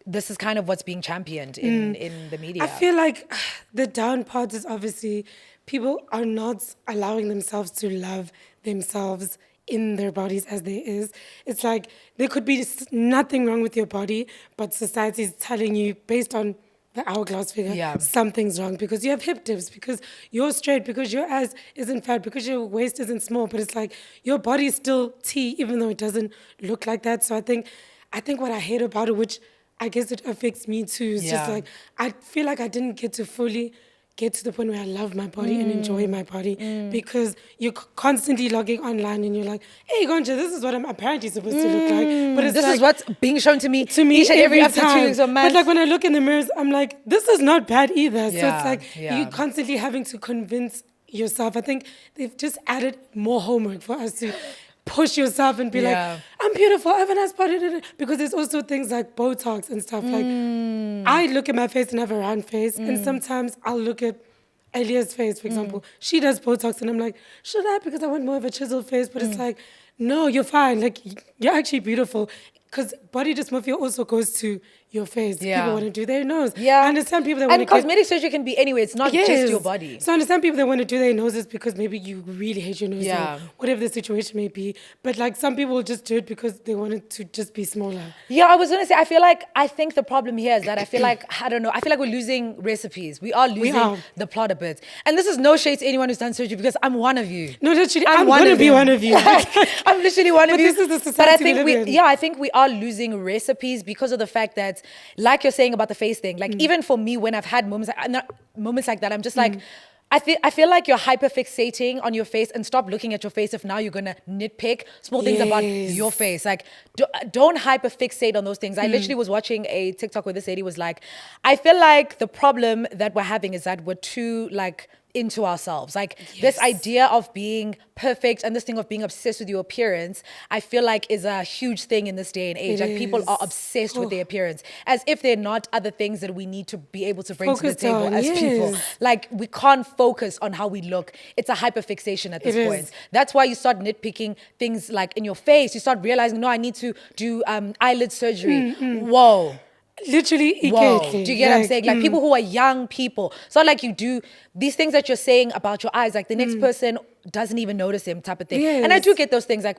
this is kind of what's being championed in the media. I feel like the down part is obviously people are not allowing themselves to love themselves in their bodies as there is. It's like there could be nothing wrong with your body, but society is telling you based on the hourglass figure, something's wrong because you have hip dips, because you're straight, because your ass isn't fat, because your waist isn't small. But it's like your body is still T, even though it doesn't look like that. So I think what I hate about it, which I guess it affects me too, is just like I feel like I didn't get to fully get to the point where I love my body and enjoy my body because you're constantly logging online and you're like, hey, Gonja, this is what I'm apparently supposed to look like. But this like, is what's being shown to me each and every after 2 weeks of months. But like when I look in the mirrors, I'm like, this is not bad either. So Yeah, it's like yeah. you're constantly having to convince yourself. I think they've just added more homework for us to push yourself and be like, I'm beautiful, I have a nice body. Because there's also things like Botox and stuff. Like I look at my face and have a round face, and sometimes I'll look at Elia's face, for example. She does Botox, and I'm like, should I? Because I want more of a chiseled face. But it's like, no, you're fine. Like, you're actually beautiful. Because body dysmorphia also goes to your face. People want to do their nose. I understand people that want to And cosmetic surgery can be anyway. It's not just your body. So I understand people that want to do their noses because maybe you really hate your nose or whatever the situation may be. But like some people will just do it because they want it to just be smaller. Yeah, I was going to say, I think the problem here is that I feel like we're losing recipes. We are losing the plot a bit. And this is no shade to anyone who's done surgery because I'm one of you. No, literally, I'm going to be one of you. I'm literally one of you. But this is the society we live in. I think we are losing recipes because of the fact that, like you're saying about the face thing, like even for me, when I've had moments like that, I'm just like, I feel like you're hyperfixating on your face, and stop looking at your face if now you're gonna nitpick small things about your face. Like, don't hyperfixate on those things. I literally was watching a TikTok where this lady was like, I feel like the problem that we're having is that we're too like into ourselves. Like this idea of being perfect and this thing of being obsessed with your appearance, I feel like is a huge thing in this day and age. Like people are obsessed with their appearance as if they're not other things that we need to be able to bring to the table as people. Like we can't focus on how we look. It's a hyperfixation at this point. That's why you start nitpicking things like in your face. You start realizing, no, I need to do eyelid surgery. Whoa. Literally, whoa. Do you get what I'm saying? Like people who are young people. It's not like you do these things that you're saying about your eyes. Like the next person doesn't even notice them type of thing. And I do get those things. Like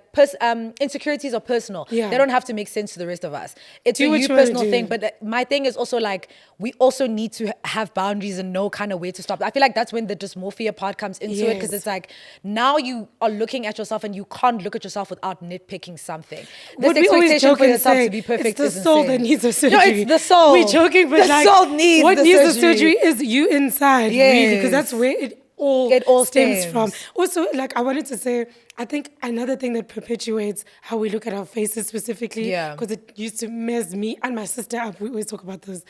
insecurities are personal. They don't have to make sense to the rest of us. It's a you personal thing. But my thing is also like, we also need to have boundaries and know kind of where to stop. I feel like that's when the dysmorphia part comes into it. Because it's like, now you are looking at yourself and you can't look at yourself without nitpicking something. This expectation for yourself to be perfect is the soul that needs a surgery. No, it's the soul. We're joking, but the soul needs what the needs surgery. the surgery is you inside, really, because that's where it all stems from. Also, like I wanted to say, I think another thing that perpetuates how we look at our faces specifically, because it used to mess me and my sister up. We always talk about those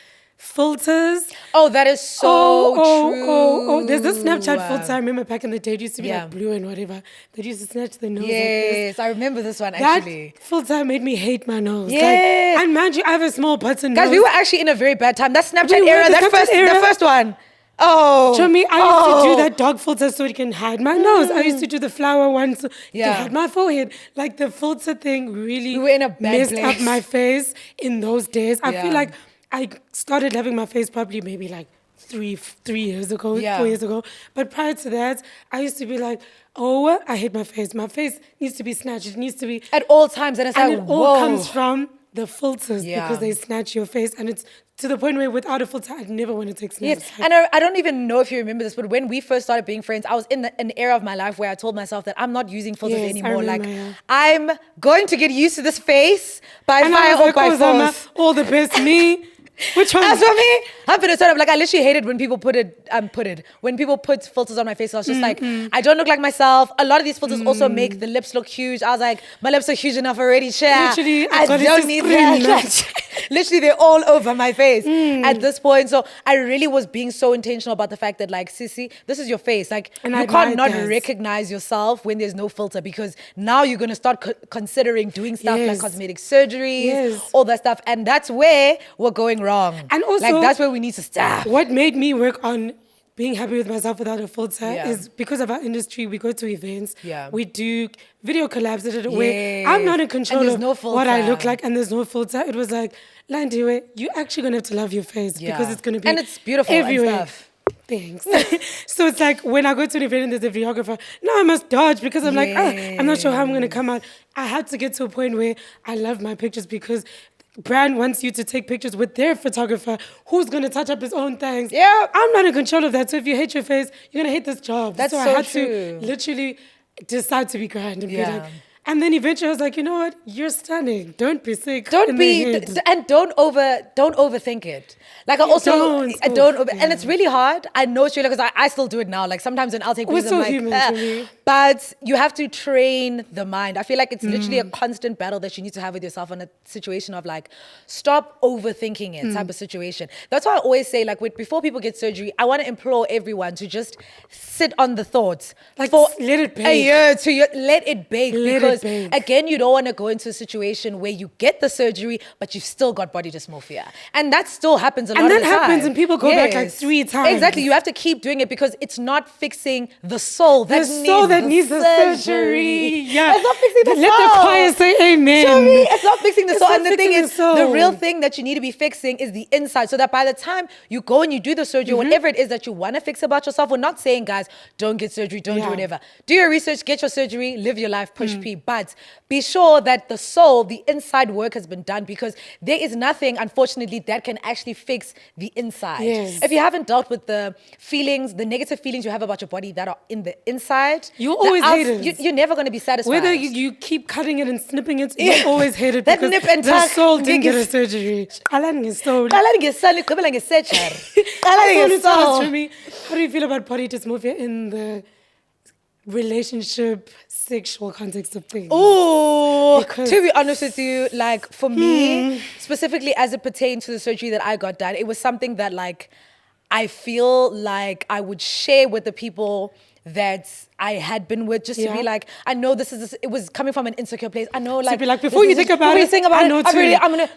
filters. Oh, that is so true. There's this Snapchat filter. I remember back in the day, it used to be like blue and whatever. They used to snatch the nose like this. Yes, I remember this one actually. That filter made me hate my nose. Yes. Like, and mind you, I have a small button Guys, nose. we were actually in a very bad time. That Snapchat We were, era, the that Snapchat era. the first one. Oh. Show me, I used to do that dog filter so it can hide my nose. I used to do the flower one so it can hide my forehead. Like the filter thing really We were in a bad messed place. up my face in those days. I feel like I started loving my face probably maybe like 3 years ago, 4 years ago. But prior to that, I used to be like, oh, I hate my face. My face needs to be snatched. It needs to be... At all times. And it's And like, it all comes from the filters because they snatch your face. And it's to the point where without a filter, I'd never want to take snaps. Yes, and I don't even know if you remember this, but when we first started being friends, I was in an era of my life where I told myself that I'm not using filters anymore. Remember, I'm going to get used to this face by and fire or by Zama, force. all the best. Me... Which one? As for me, I'm gonna turn up. Like I literally hated when people when people put filters on my face. I was just like, I don't look like myself. A lot of these filters also make the lips look huge. I was like, my lips are huge enough already. Literally, I don't need that. Literally, they're all over my face at this point. So I really was being so intentional about the fact that like, Sissy, this is your face. Like And you I can't like not that. recognize yourself when there's no filter because now you're gonna start considering doing stuff like Yes. cosmetic surgeries, Yes. all that stuff, and that's where we're going wrong. And also, like that's where we need to stop. What made me work on being happy with myself without a filter Yeah. is because of our industry. We go to events, Yeah. we do video collabs, where I'm not in control And there's of no what I filter. look like, and there's no filter. It was like, Landiwe, you're actually gonna have to love your face because it's gonna be and it's beautiful everywhere. and stuff. Thanks. So it's like when I go to an event and there's a videographer, now I must dodge because I'm like, I'm not sure how I'm going to come out. I had to get to a point where I love my pictures because brand wants you to take pictures with their photographer who's going to touch up his own things. Yeah. I'm not in control of that. So if you hate your face, you're going to hate this job. That's so I so had true. to literally decide to be grand and be Yeah. like, and then eventually I was like, you know what? You're stunning. Don't be sick. Don't in be the head. and don't overthink it. Like I also Don't. and it's really hard. I know it's really because I still do it now. Like sometimes when I'll take We're pictures, so I'm like, human, "Ah." Jimmy. But you have to train the mind. I feel like it's literally a constant battle that you need to have with yourself in a situation of like, stop overthinking it type of situation. That's why I always say like before people get surgery, I want to implore everyone to just sit on the thoughts. Like, for let it bake. a year to year, let it bake. Let it because bake. again, you don't want to go into a situation where you get the surgery, but you've still got body dysmorphia. And that still happens a lot And of that the time. happens and people go back like 3 times. Exactly. You have to keep doing it because it's not fixing the soul that needs the surgery. Yeah. It's not fixing the soul. Let the choir say amen. To me, it's not fixing the It's soul. not And the thing fixing is, the soul. the real thing that you need to be fixing is the inside. So that by the time you go and you do the surgery, whatever it is that you want to fix about yourself, we're not saying, guys, don't get surgery, don't do whatever. Do your research, get your surgery, live your life, push P. But be sure that the soul, the inside work has been done because there is nothing, unfortunately, that can actually fix the inside. Yes. If you haven't dealt with the feelings, the negative feelings you have about your body that are in the inside, You always hate it. You're never going to be satisfied. Whether you keep cutting it and snipping it, you always hate it That because nip and the tuck soul didn't get a gives- surgery. Qalang is soul. Qalani ngesani, gqibela ngesurgery. Qalani Soul is ngesoul. for me. How do you feel about body dysmorphia in the relationship, sexual context of things? Ooh, Because- to be honest with you, like for me, specifically as it pertains to the surgery that I got done, it was something that like I feel like I would share with the people that I had been with just to be Yeah. like, I know it was coming from an insecure place. I know like be like, before you think about it, I know too. I'm gonna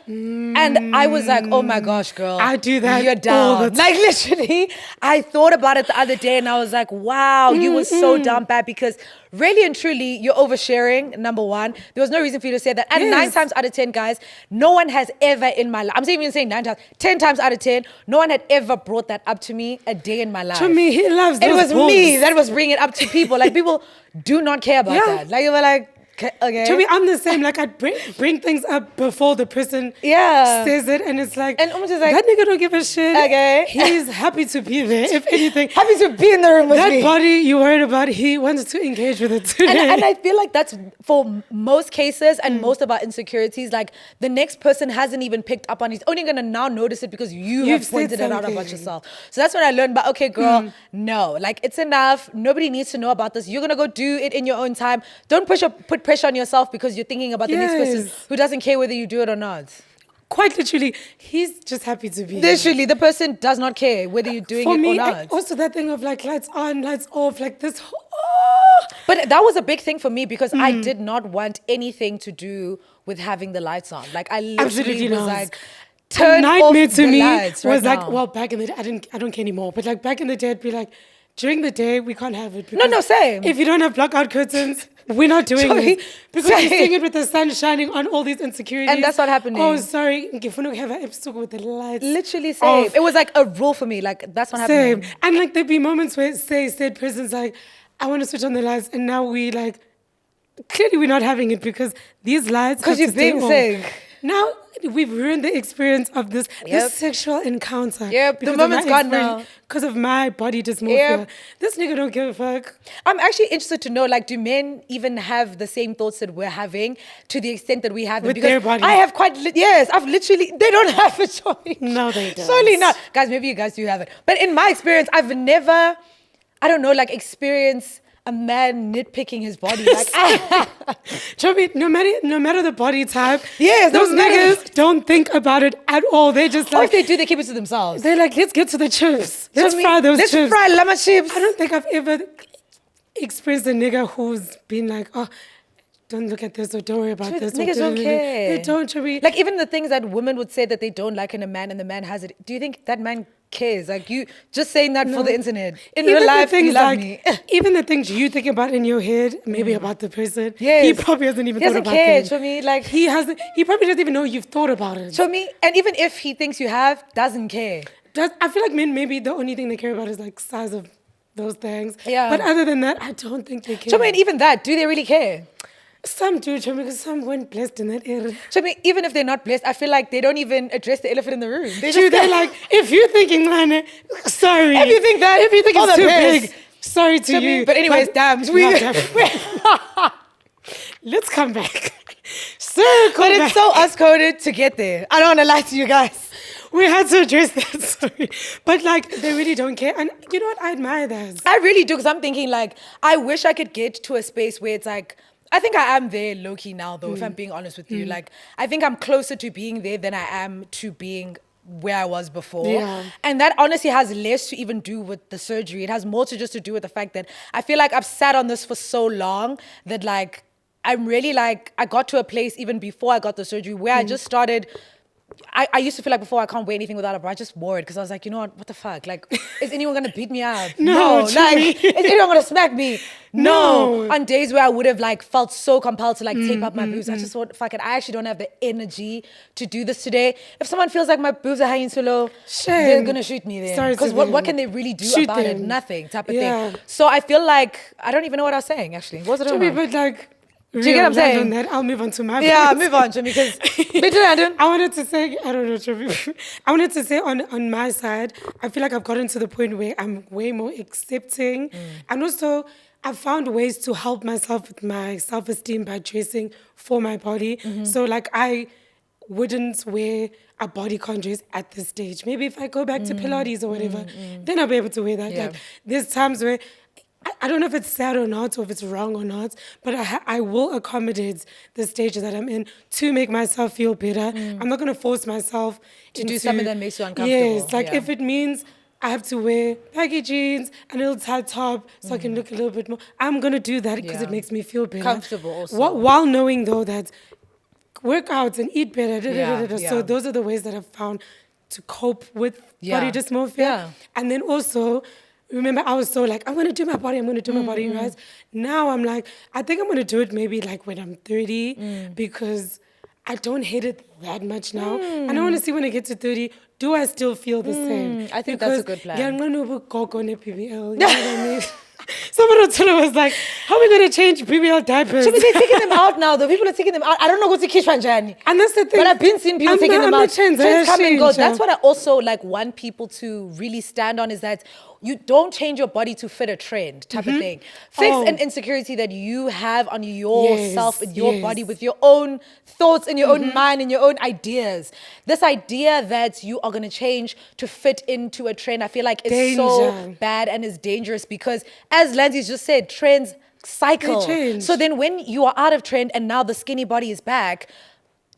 and I was like, oh my gosh, girl. I do that You're all the down. Like literally, I thought about it the other day and I was like, wow, you were so down bad because really and truly, you're oversharing, number one. There was no reason for you to say that. And Yes. 9 times out of 10, guys, no one has ever in my life, I'm even saying 9 times, 10 times out of 10, no one had ever brought that up to me a day in my life. To me, he loves It those was me balls. that was bringing it up to people. Like people do not care about Yeah. that. Like they were like, okay. To me, I'm the same. Like I bring things up before the person Yeah. says it, and it's like, And almost just like, that nigga don't give a shit. Okay. He's happy to be there. If anything, happy to be in the room with that me. body you worried about, he wants to engage with it today. And I feel like that's for most cases and most of our insecurities. Like the next person hasn't even picked up on it. He's only going to now notice it because you've You've pointed said it out about something. yourself. So that's when I learned, but okay, girl, no, like it's enough. Nobody needs to know about this. You're going to go do it in your own time. Don't put pressure on yourself because you're thinking about the next person Yes. who doesn't care whether you do it or not. quite literally, he's just happy to be Literally, the person does not care whether you're doing For it me, or not. also that thing of like lights on, lights off, like this. But that was a big thing for me because I did not want anything to do with having the lights on. Like I literally Absolutely was not. like, turn Nightmare off to the me lights right was like, now. well, back in the day, I don't care anymore. But like back in the day, I'd be like, during the day we can't have it. No, same. If you don't have blackout curtains, we're not doing Sorry, it because same. you're seeing it with the sun shining on all these insecurities. And that's what happened. Oh, sorry, ngifuna have an episode with the lights. Literally same. It was like a rule for me. Like that's what happened. Same. And like there'd be moments where said person's like, I want to switch on the lights, and now we like clearly we're not having it because these lights Because have you're to stay being on. sick. Now we've ruined the experience of this sexual encounter. Yep, the moment's gone now. Because of my body dysmorphia. Yep. This nigga don't give a fuck. I'm actually interested to know, like, do men even have the same thoughts that we're having to the extent that we have them? With Because their bodies. I have yes, I've literally, they don't have it, sorry. No, they don't. Surely not. Guys, maybe you guys do have it. But in my experience, I've never, I don't know, like, experienced a man nitpicking his body. Like, No matter the body type, Yes, those no matter- niggas don't think about it at all. They just or like, if they do, they keep it to themselves. they're like, let's get to the chips. Let's So fry those let's chips. fry llama chips. I don't think I've ever experienced a nigga who's been like, oh, don't look at this or don't worry about this. or Niggas don't care. They don't, Chabi. Like, even the things that women would say that they don't like in a man and the man has it, do you think that man cares? Like, you just saying that for the internet. In Even real the life, you things love like, me. even the things you think about in your head, maybe about the person, Yes. he probably hasn't even He thought doesn't about care, them. for me, like- he probably doesn't even know you've thought about it. To me, and even if he thinks you have, doesn't care. I feel like men, maybe the only thing they care about is like size of those things. Yeah. But other than that, I don't think they care. So, I mean, even that, do they really care? Some do, Chabi, because some weren't blessed in that area. So, I mean, even if they're not blessed, I feel like they don't even address the elephant in the room. They Dude, just they're like, if you're thinking, man, sorry. If you think that, if you think all it's the too best. big, sorry to So, I mean, you. but anyways, damn, Let's come back. Circle But back. it's so us coded to get there. I don't want to lie to you guys. We had to address that, sorry. But like, they really don't care. And you know what? I admire that. I really do, because I'm thinking, like, I wish I could get to a space where it's like, I think I am there low-key now, though, if I'm being honest with you. Like, I think I'm closer to being there than I am to being where I was before. Yeah. And that honestly has less to even do with the surgery. It has more to just to do with the fact that I feel like I've sat on this for so long that, like, I'm really, like, I got to a place even before I got the surgery where I just started... I used to feel like before I can't wear anything without a bra. I just wore it because I was like, you know what the fuck? Like, is anyone gonna beat me up? No, Like, is anyone gonna smack me? No. On days where I would have like felt so compelled to like tape up my boobs, I just thought, fuck it, I actually don't have the energy to do this today. If someone feels like my boobs are hanging too low, they're gonna shoot me then. Sorry to Because what them. can they really do Shoot about it? them. Nothing, type of Yeah. thing. So I feel like I don't even know what I was saying actually. What was it Chabi, about? but like, you get what I'm saying? On that, I'll move on to my Yeah, point. move on, Jimmy, because I wanted to say, I don't know, Chabi. I wanted to say on my side, I feel like I've gotten to the point where I'm way more accepting. And also, I've found ways to help myself with my self-esteem by dressing for my body. So like I wouldn't wear a bodycon dress at this stage. Maybe if I go back to Pilates or whatever, then I'll be able to wear that. Yeah. Like there's times where I don't know if it's sad or not, or if it's wrong or not, but I will accommodate the stage that I'm in to make myself feel better. I'm not going to force myself To do something that makes you uncomfortable. Yes, like Yeah. if it means I have to wear baggy jeans and a little tight top so I can look a little bit more, I'm going to do that because Yeah. it makes me feel better. Comfortable also. While knowing though that workouts and eat better. Yeah. So those are the ways that I've found to cope with Yeah. body dysmorphia. Yeah. And then also, remember, I was so like, I'm going to do my body, I'm going to do my body, guys. Now I'm like, I think I'm going to do it maybe like when I'm 30 because I don't hate it that much now. And I want to see when I get to 30, do I still feel the same? I think that's a good plan. Yeah, I'm going to go on a PBL. You know what I mean? Someone on Twitter was like, how are we going to change BBL diapers? So they're taking them out now, though. People are taking them out. I don't know what to kiss Johnny. And that's the thing. But I've been seeing people taking them out. Trends come and go. change, That's what I also like want people to really stand on is that you don't change your body to fit a trend type of thing. Fix an insecurity that you have on yourself, in your body, with your own thoughts, in your own mind, and your own ideas. This idea that you are going to change to fit into a trend, I feel like is so Danger. bad and is dangerous because, as Lanzi's just said, trends cycle. They change. So then when you are out of trend and now the skinny body is back,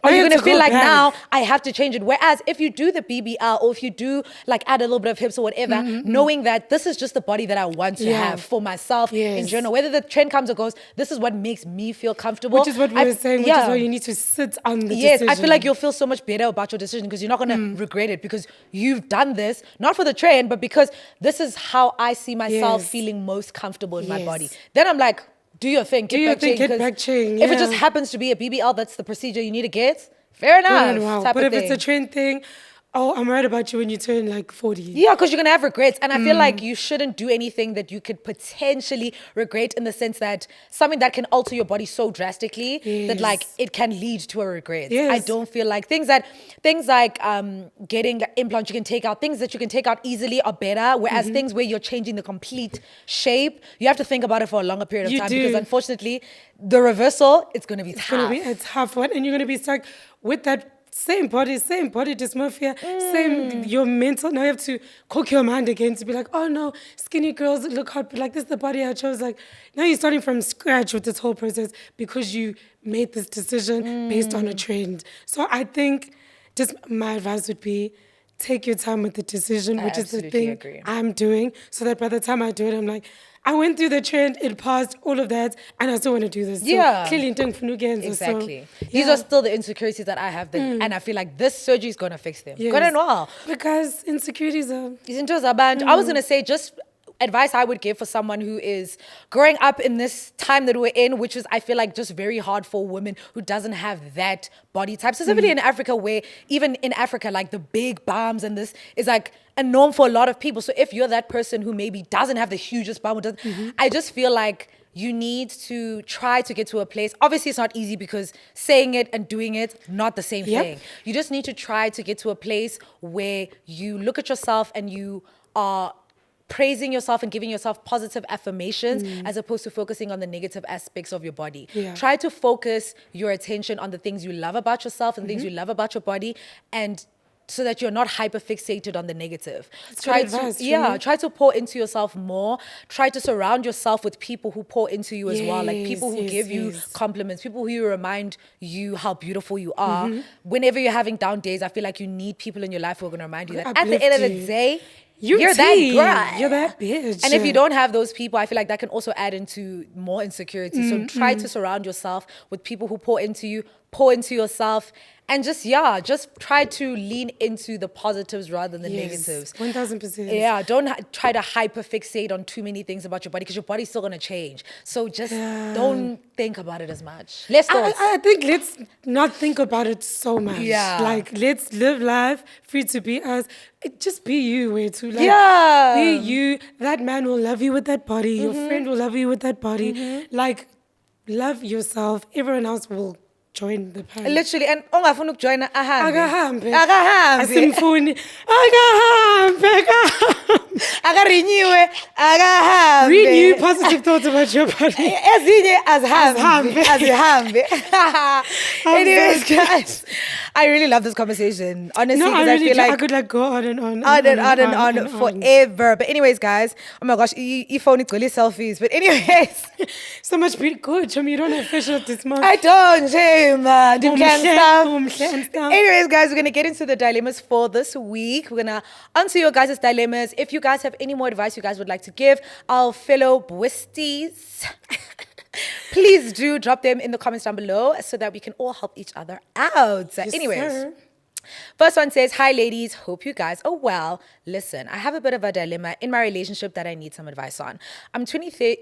Or I you're had going to to feel go like back. now I have to change it. Whereas if you do the BBL or if you do like add a little bit of hips or whatever, knowing that this is just the body that I want to Yeah. have for myself in Yes. general, whether the trend comes or goes, this is what makes me feel comfortable. Which is what we were saying, which is why you need to sit on the Yes, decision. I feel like you'll feel so much better about your decision because you're not going to regret it because you've done this, not for the trend, but because this is how I see myself Yes. feeling most comfortable in my Yes. body. Then I'm like, do your thing, Do your thing, get 'cause back chain, if it just yeah. happens to be a BBL, that's the procedure you need to get, fair enough. Wow. Type But of if it's a thing. trend thing, oh, I'm worried about you when you turn like 40. Yeah, because you're going to have regrets. And I feel like you shouldn't do anything that you could potentially regret in the sense that something that can alter your body so drastically that like Yes. it can lead to a regret. Yes. I don't feel like things like getting implants you can take out, things that you can take out easily are better. Whereas things where you're changing the complete shape, you have to think about it for a longer period of You time do. because unfortunately the reversal, it's going to be It's tough. going to be a tough one. And you're going to be stuck with that same body dysmorphia, same your mental. Now you have to cook your mind again to be like, oh no, skinny girls look hot, but like this is the body I chose. Like now you're starting from scratch with this whole process because you made this decision based on a trend. So I think just my advice would be take your time with the decision, I which is the absolutely thing agree. I'm doing, so that by the time I do it, I'm like, I went through the trend, it passed, all of that, and I still want to do this. Yeah. So clearly, Exactly. So, These are still the insecurities that I have, and I feel like this surgery is going to fix them. Yes. Gonna know. Because insecurities are. Izinto zabantu. I was going to say just advice I would give for someone who is growing up in this time that we're in, which is, I feel like, just very hard for women who doesn't have that body type, specifically in Africa, where even in Africa, like the big bums and this is like a norm for a lot of people. So if you're that person who maybe doesn't have the hugest bum, I just feel like you need to try to get to a place. Obviously, it's not easy because saying it and doing it, not the same Yep. thing. You just need to try to get to a place where you look at yourself and you are praising yourself and giving yourself positive affirmations as opposed to focusing on the negative aspects of your body. Yeah. Try to focus your attention on the things you love about yourself and things you love about your body, and so that you're not hyper fixated on the negative. good advice, Try to pour into yourself more. Try to surround yourself with people who pour into you as well, like people who Yes, give you yes. compliments, people who remind you how beautiful you are. Whenever you're having down days, I feel like you need people in your life who are going to remind you that at the end of the Uplift you. day, You're that tea. girl. You're that bitch. And if you don't have those people, I feel like that can also add into more insecurity. So try to surround yourself with people who pour into you, pour into yourself, and just try to lean into the positives rather than the negatives. 1000%. Yeah, don't try to hyper fixate on too many things about your body because your body's still gonna change. So just don't think about it as much. Less thoughts. I think let's not think about it so much. Yeah. Like, let's live life free to be us. Just be you, way too. Like, Yeah. Be you. That man will love you with that body. Your friend will love you with that body. Like, love yourself. Everyone else will join the party. Literally, and ungafuni ukujoyina Akahambe. Akahambe. Asimfuni. Akahambe. Akarinyiwe. Akahambe. Renew positive thoughts about your body. Ezinye azihambe. Azihambe. Azihambe. Anyways, guys, I really love this conversation. Honestly, No, because I I really feel do. I like could like go on and on. on forever. But anyways, guys, oh my gosh, you phone it really selfies. But anyways, So much pretty good. You don't have facial this month. I don't shame. Umhle and stuff. Anyways, guys, we're gonna get into the dilemmas for this week. We're gonna answer your guys' dilemmas. If you guys have any more advice you guys would like to give our fellow besties, please do drop them in the comments down below so that we can all help each other out. Yes, Anyways. sir. First one says, hi ladies, hope you guys are well. Listen, I have a bit of a dilemma in my relationship that I need some advice on. I'm 23.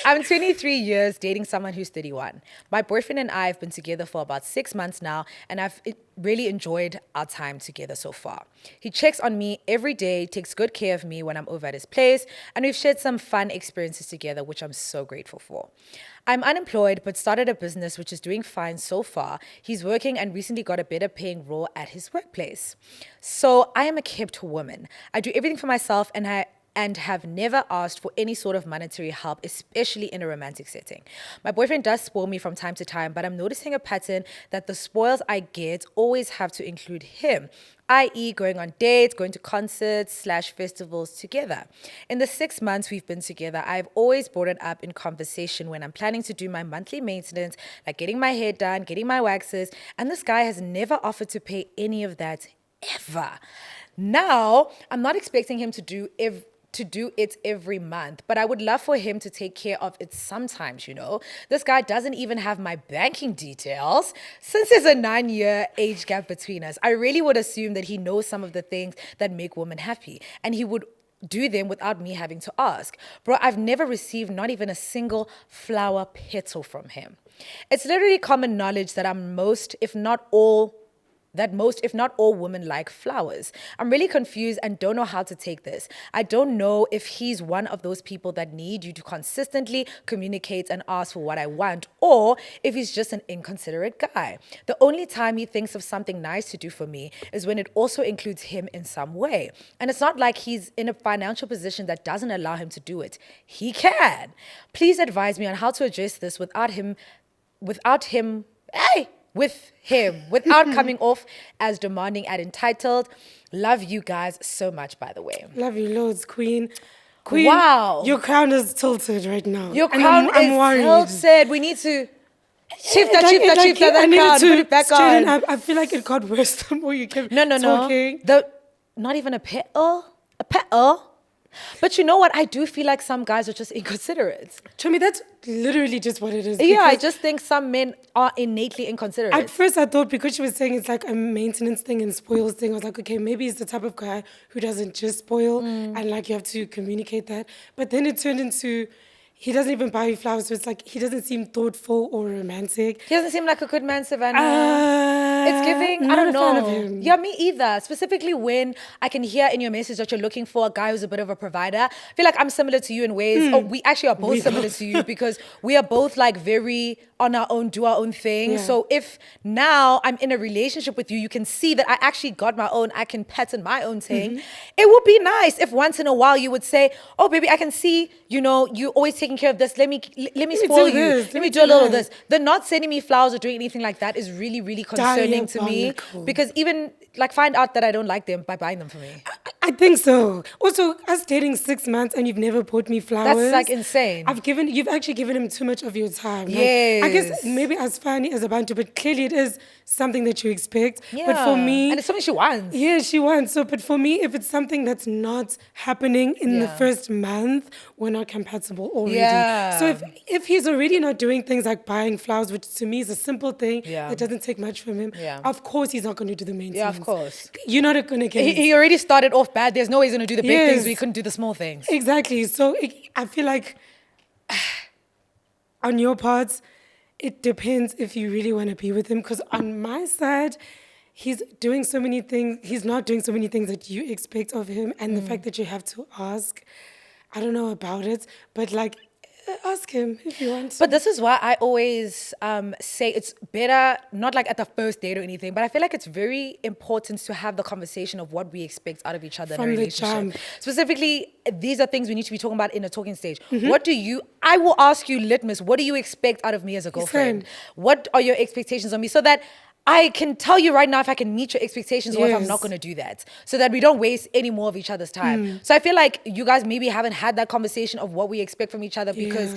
I'm 23 years dating someone who's 31. My boyfriend and I have been together for about 6 months now, and I've really enjoyed our time together so far. He checks on me every day, takes good care of me when I'm over at his place, and we've shared some fun experiences together, which I'm so grateful for. I'm unemployed, but started a business which is doing fine so far. He's working and recently got a better paying role at his workplace. So I am a kept woman. I do everything for myself, and I and have never asked for any sort of monetary help, especially in a romantic setting. My boyfriend does spoil me from time to time, but I'm noticing a pattern that the spoils I get always have to include him, i.e. going on dates, going to concerts / festivals together. In the 6 months we've been together, I've always brought it up in conversation when I'm planning to do my monthly maintenance, like getting my hair done, getting my waxes, and this guy has never offered to pay any of that ever. Now, I'm not expecting him to do it every month, but I would love for him to take care of it sometimes, you know. This guy doesn't even have my banking details since there's a 9-year age gap between us. I really would assume that he knows some of the things that make women happy, and he would do them without me having to ask. Bro, I've never received not even a single flower petal from him. It's literally common knowledge that most, if not all women like flowers. I'm really confused and don't know how to take this. I don't know if he's one of those people that need you to consistently communicate and ask for what I want, or if he's just an inconsiderate guy. The only time he thinks of something nice to do for me is when it also includes him in some way. And it's not like he's in a financial position that doesn't allow him to do it. He can. Please advise me on how to address this without him, without coming off as demanding and entitled. Love you guys so much, by the way. Love you loads, Queen. Queen, wow. Your crown is tilted right now. Your crown is tilted. We need to shift that crown, put it back on. I feel like it got worse the more you kept talking. Not even a petal. A petal. But you know what? I do feel like some guys are just inconsiderate. To me, that's literally just what it is. Yeah, I just think some men are innately inconsiderate. At first, I thought because she was saying it's like a maintenance thing and spoils thing, I was like, okay, maybe he's the type of guy who doesn't just spoil and like you have to communicate that. But then it turned into he doesn't even buy you flowers, so it's like he doesn't seem thoughtful or romantic. He doesn't seem like a good man, Savannah. It's giving, I don't know. Fan of him. Yeah, me either. Specifically when I can hear in your message that you're looking for a guy who's a bit of a provider. I feel like I'm similar to you in ways. Oh, we actually are both similar to you because we are both like very on our own, do our own thing. Yeah. So if now I'm in a relationship with you, you can see that I actually got my own, I can pattern my own thing. It would be nice if once in a while you would say, oh, baby, I can see, you know, you always taking care of this. Let me spoil you. Let me do a little of this. The not sending me flowers or doing anything like that is really, really concerning to me because even like find out that I don't like them by buying them for me. I think so. Also, us dating 6 months and you've never bought me flowers. That's like insane. You've actually given him too much of your time. Yes. Like, I guess maybe as funny as a bantu, but clearly it is something that you expect. Yeah. But for me... And it's something she wants. Yeah, she wants. So, but for me, if it's something that's not happening in the first month, we're not compatible already. Yeah. So if he's already not doing things like buying flowers, which to me is a simple thing that doesn't take much from him, of course he's not going to do the maintenance. Yeah, of course. You're not going to get... He already started off bad. There's no way he's going to do the big things, but he couldn't do the small things. Exactly. So I feel like on your part, it depends if you really want to be with him. Because on my side, he's doing so many things. He's not doing so many things that you expect of him. And the fact that you have to ask, I don't know about it, but like, ask him if you want to. But this is why I always say it's better, not like at the first date or anything, but I feel like it's very important to have the conversation of what we expect out of each other in a relationship. Specifically, these are things we need to be talking about in a talking stage. I will ask you, litmus, what do you expect out of me as a girlfriend? What are your expectations on me? So that I can tell you right now if I can meet your expectations or if I'm not going to do that, so that we don't waste any more of each other's time. So I feel like you guys maybe haven't had that conversation of what we expect from each other because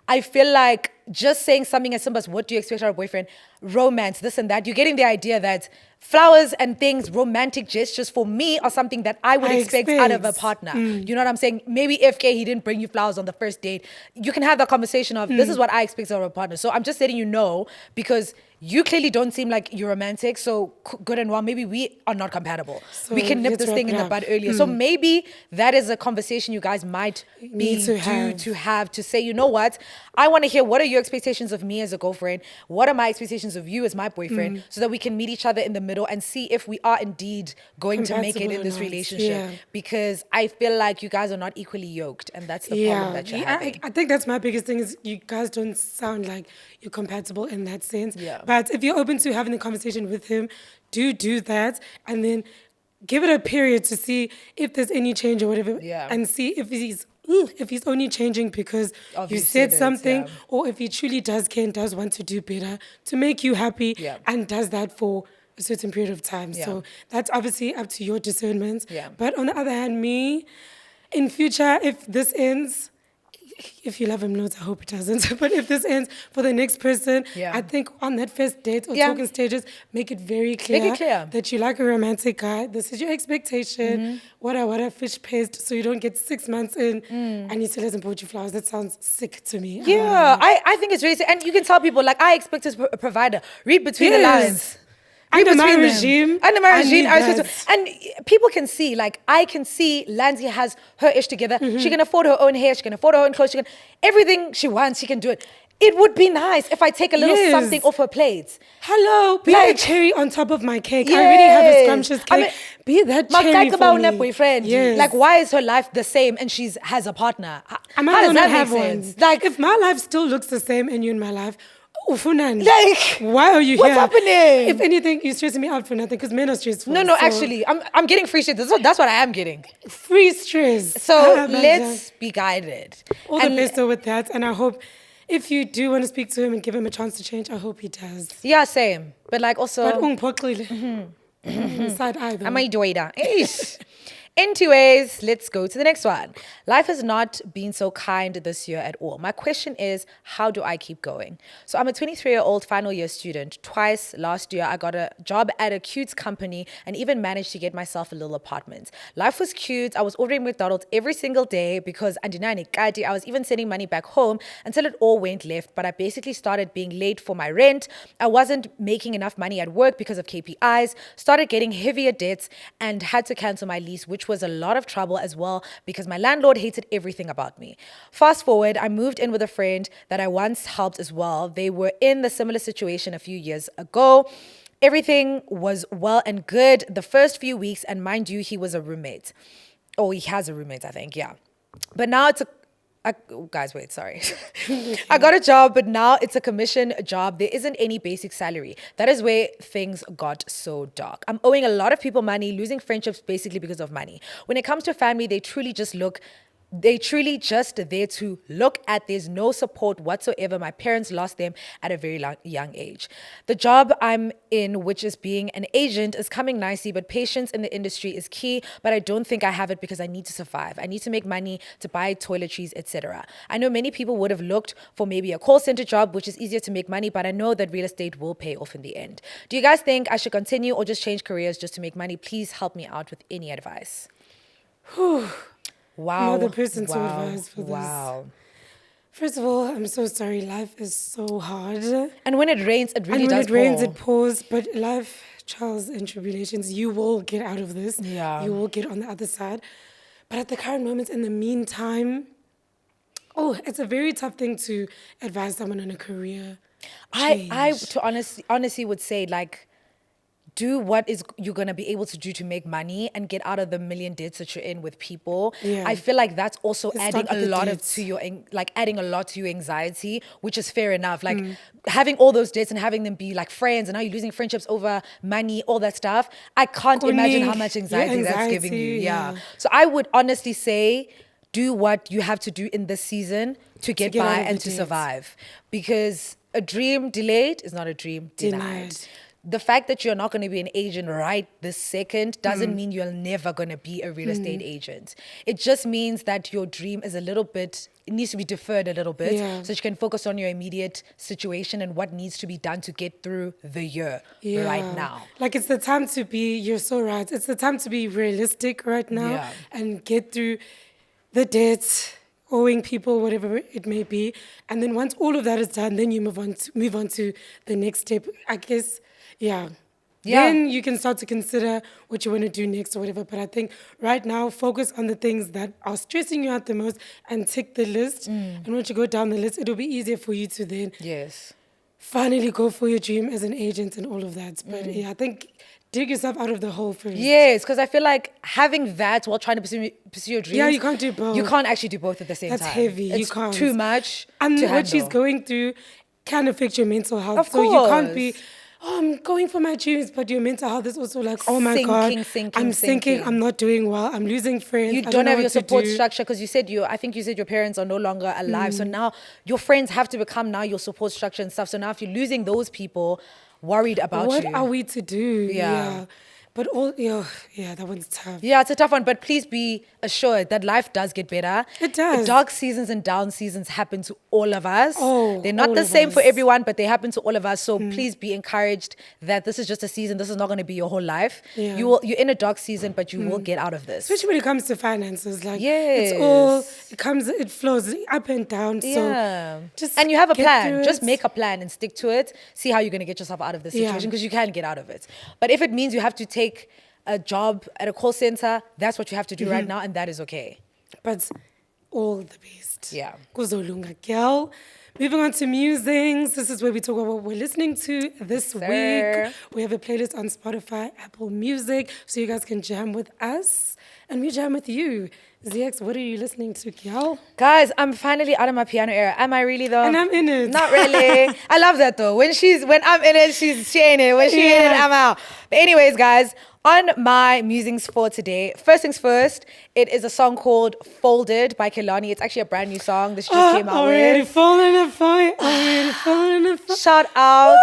I feel like just saying something as simple as what do you expect out of a boyfriend, romance, this and that, you're getting the idea that flowers and things, romantic gestures for me are something that I would expect out of a partner. You know what I'm saying? Maybe if he didn't bring you flowers on the first date, you can have that conversation of this is what I expect out of a partner. So I'm just letting you know because you clearly don't seem like you're romantic, so good and well, maybe we are not compatible. So we can nip this thing in the bud earlier. So maybe that is a conversation you guys might be due to have to say, you know what, I want to hear what are your expectations of me as a girlfriend? What are my expectations of you as my boyfriend? So that we can meet each other in the middle and see if we are indeed going to make it in this relationship. Because I feel like you guys are not equally yoked, and that's the problem that you're having. I think that's my biggest thing is you guys don't sound like you're compatible in that sense. But if you're open to having a conversation with him, do that. And then give it a period to see if there's any change or whatever, Yeah. and see if he's only changing because Of you you said said it, something, yeah. or if he truly does care and does want to do better to make you happy, Yeah. and does that for a certain period of time. Yeah. So that's obviously up to your discernment. Yeah. But on the other hand, in future, if this ends, if you love him loads, I hope it doesn't. But if this ends for the next person, Yeah. I think on that first date or Yeah. talking stages, make it very clear, Make it clear. that you like a romantic guy. This is your expectation. Mm-hmm. What fish paste, so you don't get 6 months in and he still hasn't bought you flowers. That sounds sick to me. Yeah, I think it's really sick. And you can tell people, like, I expect a provider. Read between the Yes. lines. Under Read my between them. regime, Under my I regime, need I was that. and people can see, like, I can see Lanzi has her ish together. She can afford her own hair. She can afford her own clothes. She can everything she wants. She can do it. It would be nice if I take a little Yes. something off her plate. Hello, be Like- the cherry on top of my cake. I already have a Yes. scrumptious I cake. mean, be that My cherry guy for about me. boyfriend. Yes. Like, why is her life the same and has a partner? Am How I does gonna that make have sense? one? Like, if my life still looks the same and you in my life, ufunani. Like, Why are you what's here? happening? If anything, you're stressing me out for nothing because men are stressful. no, so actually, I'm getting free shit. That's what I am getting. free stress. So Ah, man, let's be guided. all the And- best with that, and I hope if you do want to speak to him and give him a chance to change, I hope he does. Yeah, same. But like also, But ungiphoxile. Side eye though. am I doing that? Eish. Anyways, let's go to the next one. Life has not been so kind this year at all. My question is, how do I keep going? So I'm a 23-year-old final year student. Twice last year, I got a job at a cute company and even managed to get myself a little apartment. Life was cute. I was ordering McDonald's every single day because I was even sending money back home until it all went left. But I basically started being late for my rent. I wasn't making enough money at work because of KPIs, started getting heavier debts and had to cancel my lease, which was a lot of trouble as well because my landlord hated everything about me. Fast forward, I moved in with a friend that I once helped as well. They were in the similar situation a few years ago. Everything was well and good the first few weeks, and mind you, he was a roommate. Oh, he has a roommate, I think, yeah. But now it's guys, wait, sorry. I got a job, but now it's a commission job. There isn't any basic salary. That is where things got so dark. I'm owing a lot of people money, losing friendships basically because of money. When it comes to family, they truly just there to look at. There's no support whatsoever. My parents lost them at a very young age. The job I'm in, which is being an agent, is coming nicely, but patience in the industry is key, but I don't think I have it because I need to survive. I need to make money to buy toiletries, etc. I know many people would have looked for maybe a call center job, which is easier to make money, but I know that real estate will pay off in the end. Do you guys think I should continue or just change careers just to make money? Please help me out with any advice. Wow. You're the person to advise for this. Wow. First of all, I'm so sorry. Life is so hard. And when it rains, it really and when does it rains, pour. it pours. But life, trials and tribulations, you will get out of this. Yeah. You will get on the other side. But at the current moment, in the meantime, it's a very tough thing to advise someone on a career change. I honestly would say, like, do what is you're gonna be able to do to make money and get out of the million debts that you're in with people. Yeah. I feel like that's also Let's adding start a with the lot debts. adding a lot to your anxiety, which is fair enough. Like having all those debts and having them be like friends, and now you're losing friendships over money, all that stuff. I can't imagine how much anxiety that's giving you. Yeah. So I would honestly say, do what you have to do in this season to get get by out of and the to debts. survive, because a dream delayed is not a dream denied. The fact that you're not going to be an agent right this second doesn't mean you're never going to be a real estate agent. It just means that your dream is it needs to be deferred a little bit so that you can focus on your immediate situation and what needs to be done to get through the year right now. Like, it's the time to be, you're so right, it's the time to be realistic right now Yeah. and get through the debts, owing people, whatever it may be. And then once all of that is done, then you move on to the next step, I guess. Yeah. Then you can start to consider what you want to do next or whatever. But I think right now, focus on the things that are stressing you out the most and tick the list. And once you go down the list, it'll be easier for you to then finally go for your dream as an agent and all of that. But yeah, I think dig yourself out of the hole first. Yes, because I feel like having that while trying to pursue your dreams. Yeah, you can't do both. You can't actually do both at the same time. That's heavy. It's You can't. too much And to what she's handle. going through can affect your mental health. Of So you can't be, course. oh, I'm going for my dreams, but your mental health is also like, oh my God, I'm sinking, I'm not doing well, I'm losing friends. You don't have your support structure because I think you said your parents are no longer alive. So now your friends have to become now your support structure and stuff. So now if you're losing those people, worried about what you. What are we to do? Yeah. But that one's tough. Yeah, it's a tough one. But please be assured that life does get better. It does. Dark seasons and down seasons happen to all of us. Oh, they're not the same for everyone, but they happen to all of us. So please be encouraged that this is just a season. This is not going to be your whole life. Yeah. You're in a dark season, but you will get out of this. Especially when it comes to finances, like it flows up and down. Yeah. So and you have a plan. Just make a plan and stick to it. See how you're going to get yourself out of this situation because you can get out of it. But if it means you have to take a job at a call center, that's what you have to do right now, and that is okay. But all the best. Yeah. Kuzolunga, girl. Moving on to musings. This is where we talk about what we're listening to this week. We have a playlist on Spotify, Apple Music, so you guys can jam with us, and we jam with you. ZX, what are you listening to, girl? Guys, I'm finally out of my piano era. Am I really though? And I'm in it. Not really. I love that though. When I'm in it, she ain't it. When she in it, I'm out. But anyways, guys, on my musings for today, first things first, it is a song called Folded by Kelani. It's actually a brand new song that she just came out with. Falling. Shout out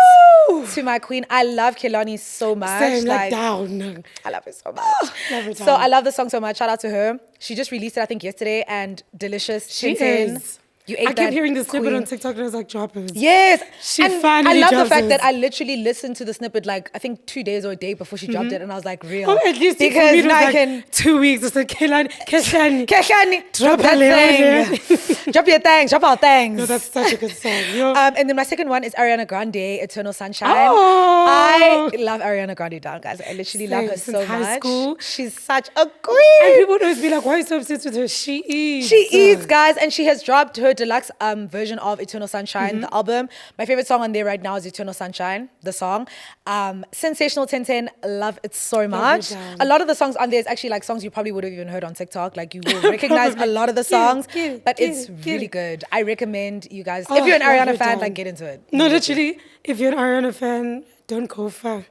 to my queen. I love Kelani so much. Same, down. I love her so much. So I love the song so much. Shout out to her. She just released it, I think, yesterday, and delicious. She is. I kept hearing the snippet on TikTok and I was like, drop it. Yes. She finally I love the fact that I literally listened to the snippet like, I think 2 days or a day before she dropped it. And I was like, real. Oh, at least because now I can... 2 weeks. It's like, Kelani, drop that thing. Drop your thing. Drop our things. No, that's such a good song. And then my second one is Ariana Grande, Eternal Sunshine. Oh. I love Ariana Grande down, guys. I literally love her so much. School. She's such a queen. And people would always be like, why are you so obsessed with her? She eats, guys. And she has dropped her deluxe version of Eternal Sunshine, the album. My favorite song on there right now is Eternal Sunshine, the song. Sensational 1010, love it so much. A lot of the songs on there is actually like songs you probably would have even heard on TikTok. Like you will recognize a lot of the songs, but it's really good. I recommend you guys, if you're an Ariana fan, like get into it. No, literally, if you're an Ariana fan, don't go far.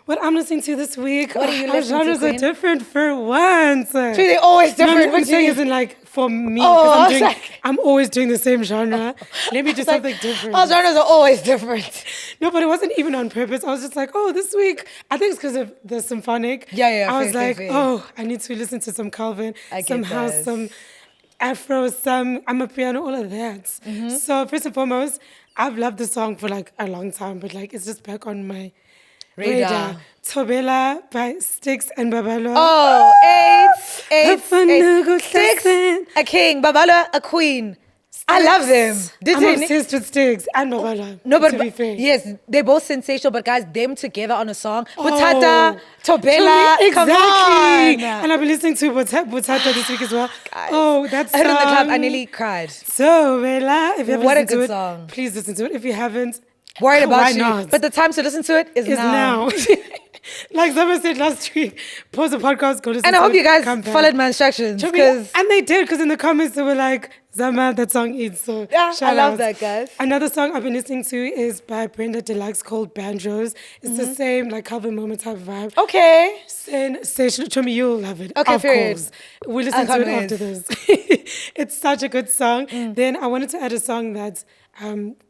What I'm listening to this week, what are you listening genres are different for once. They're always different. I'm saying isn't like for me, because I'm always doing the same genre. Let me do something different. All genres are always different. No, but it wasn't even on purpose. I was just like, oh, this week, I think it's because of the symphonic. I was like, I need to listen to some Kelvin, some house, some Afro, some Amapiano, all of that. So first and foremost, I've loved the song for like a long time, but like it's just back on my radar. Thobela by Sticks and Babalo. Oh, eight. Sticks, a king. Babalo, a queen. I love them. I'm obsessed with Sticks and Babalo. No, but to be fair. Yes, they're both sensational, but guys, them together on a song. Butata, Thobela, exactly. Come on. And I've been listening to Butata this week as well. Guys, that song. I heard it in the club, I nearly cried. Thobela, if you haven't listened to it, song. Please listen to it. If you haven't, worried about why you. not? But the time to listen to it is now. Like Zama said last week, pause the podcast, go listen to it. And I hope you guys followed my instructions. And they did, because in the comments they were like, Zama, that song eats. So I love that, guys. Another song I've been listening to is by Brenda Deluxe called Banjos. It's the same like Kelvin Momo type vibe. Okay. Sensational. Chomi, you'll love it. Okay, of course. We'll listen to it after this. It's such a good song. Then I wanted to add a song that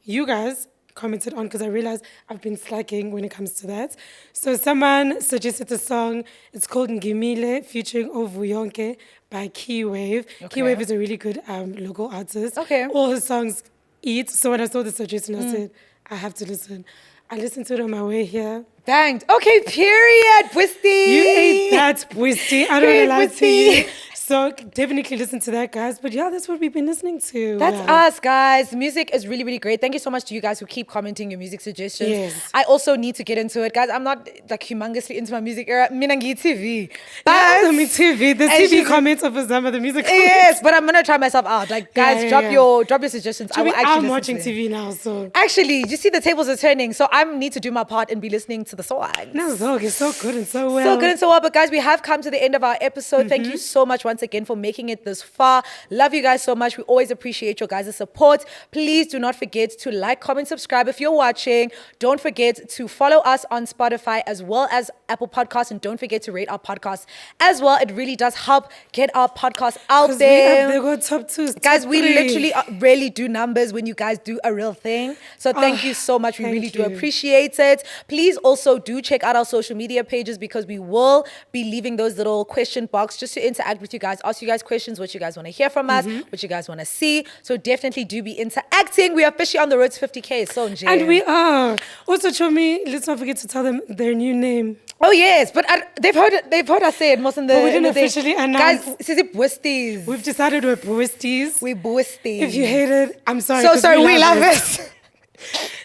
you guys commented on, because I realized I've been slacking when it comes to that. So someone suggested a song. It's called Ngimile featuring Ovuyonke by Keywave. Okay. Keywave is a really good local artist. Okay. All his songs eat. So when I saw the suggestion, I said, I have to listen. I listened to it on my way here. Banged. Okay, period, Bwisty. You ate that, Bwisty. I don't really like to you. So definitely listen to that, guys. But yeah, that's what we've been listening to. That's us, guys. Music is really, really great. Thank you so much to you guys who keep commenting your music suggestions. Yes. I also need to get into it. Guys, I'm not like humongously into my music era. Minangi TV. Yeah, me TV. The TV comments of Zama, the music comments. Yes, but I'm going to try myself out. Like, guys, drop your suggestions. I'm watching TV now, so. Actually, you see the tables are turning. So I need to do my part and be listening to the songs. No, Zog, it's so good and so well. So good and so well. But guys, we have come to the end of our episode. Thank you so much once once again for making it this far. Love you guys so much. We always appreciate your guys' support. Please do not forget to like, comment, subscribe if you're watching. Don't forget to follow us on Spotify as well as Apple Podcasts, and don't forget to rate our podcast as well. It really does help get our podcast out there. They got top 2s. Guys, we literally really do numbers when you guys do a real thing. So thank you so much. We really do appreciate it. Please also do check out our social media pages, because we will be leaving those little question box just to interact with you guys, ask you guys questions, what you guys want to hear from us, what you guys want to see. So definitely do be interacting. We are officially on the road to 50K. So and we are. Also, Chomi, let's not forget to tell them their new name. Oh yes, but they've heard us say it most in the. But we didn't officially announce. Guys, this is besties. We've decided we're besties. We're besties. If you hate it, I'm sorry. So sorry, we love it.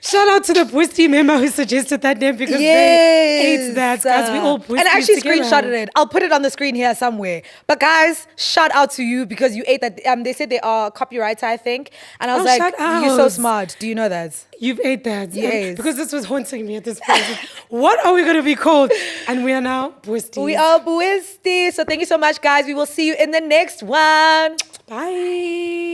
Shout out to the bestie member who suggested that name, because they ate that. Guys, we all besties and actually together. screenshotted it. I'll put it on the screen here somewhere. But guys, shout out to you, because you ate that. They said they are copyrighter, I think. And I was like, you're so smart. Do you know that? You've ate that. Yes. Because this was haunting me at this point. What are we going to be called? And we are now besties. We are besties. So thank you so much, guys. We will see you in the next one. Bye.